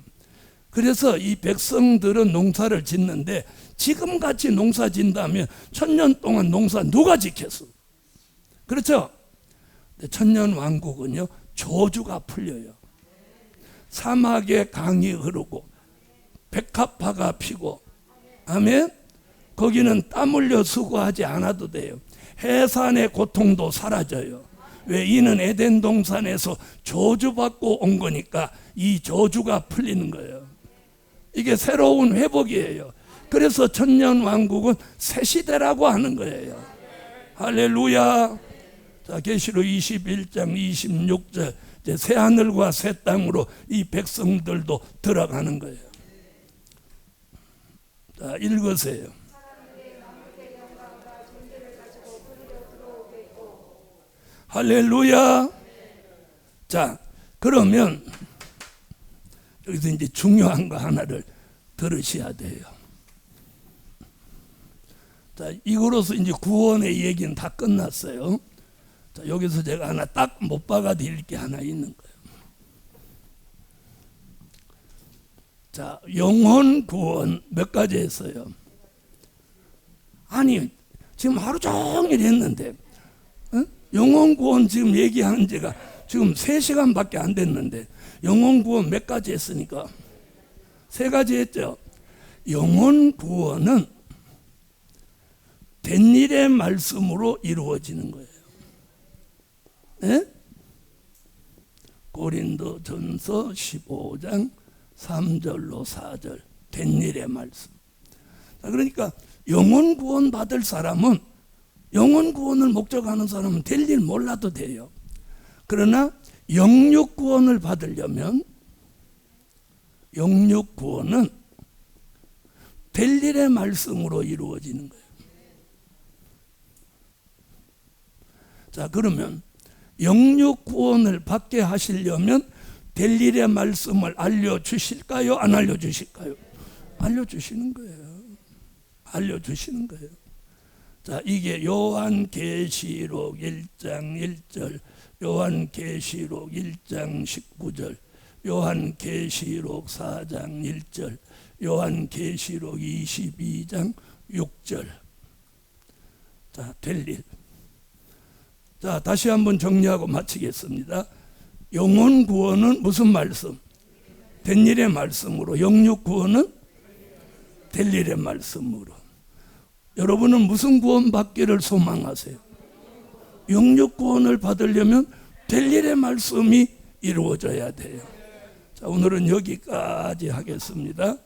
그래서 이 백성들은 농사를 짓는데 지금같이 농사 짓다면 1000년 동안 농사 누가 지켰어? 그렇죠? 천년 왕국은요, 저주가 풀려요. 사막에 강이 흐르고 백합화가 피고, 아멘. 거기는 땀 흘려 수고하지 않아도 돼요. 해산의 고통도 사라져요. 왜? 이는 에덴 동산에서 저주받고 온 거니까 이 저주가 풀리는 거예요. 이게 새로운 회복이에요. 그래서 천년 왕국은 새 시대라고 하는 거예요. 할렐루야. 자, 계시록 21장 26절, 이제 새 하늘과 새 땅으로 이 백성들도 들어가는 거예요. 자, 읽으세요. 할렐루야. 자, 그러면 여기서 이제 중요한 거 하나를 들으셔야 돼요. 자, 이거로서 이제 구원의 얘기는 다 끝났어요. 자, 여기서 제가 하나 딱 못 박아 드릴 게 하나 있는 거예요. 자, 영혼 구원 몇 가지 했어요? 아니, 지금 하루 종일 했는데, 영혼 구원 지금 얘기하는 지가 지금 3시간밖에 안 됐는데 영혼 구원 몇 가지 했으니까 3가지 했죠. 영혼 구원은 된 일의 말씀으로 이루어지는 거예요. 네? 고린도전서 15장 3절로 4절, 된 일의 말씀. 그러니까 영혼 구원 받을 사람은, 영혼 구원을 목적하는 사람은 될 일 몰라도 돼요. 그러나 영육 구원을 받으려면, 영육 구원은 될 일의 말씀으로 이루어지는 거예요. 자, 그러면 영육 구원을 받게 하시려면 될 일의 말씀을 알려주실까요? 안 알려주실까요? 알려주시는 거예요. 알려주시는 거예요. 자, 이게 요한계시록 1장 1절, 요한계시록 1장 19절, 요한계시록 4장 1절, 요한계시록 22장 6절. 자, 될 일. 자, 다시 한번 정리하고 마치겠습니다. 영혼 구원은 무슨 말씀? 된 일의 말씀으로. 영육 구원은 될 일의 말씀으로. 여러분은 무슨 구원 받기를 소망하세요? 영육 구원을 받으려면 될 일의 말씀이 이루어져야 돼요. 자, 오늘은 여기까지 하겠습니다.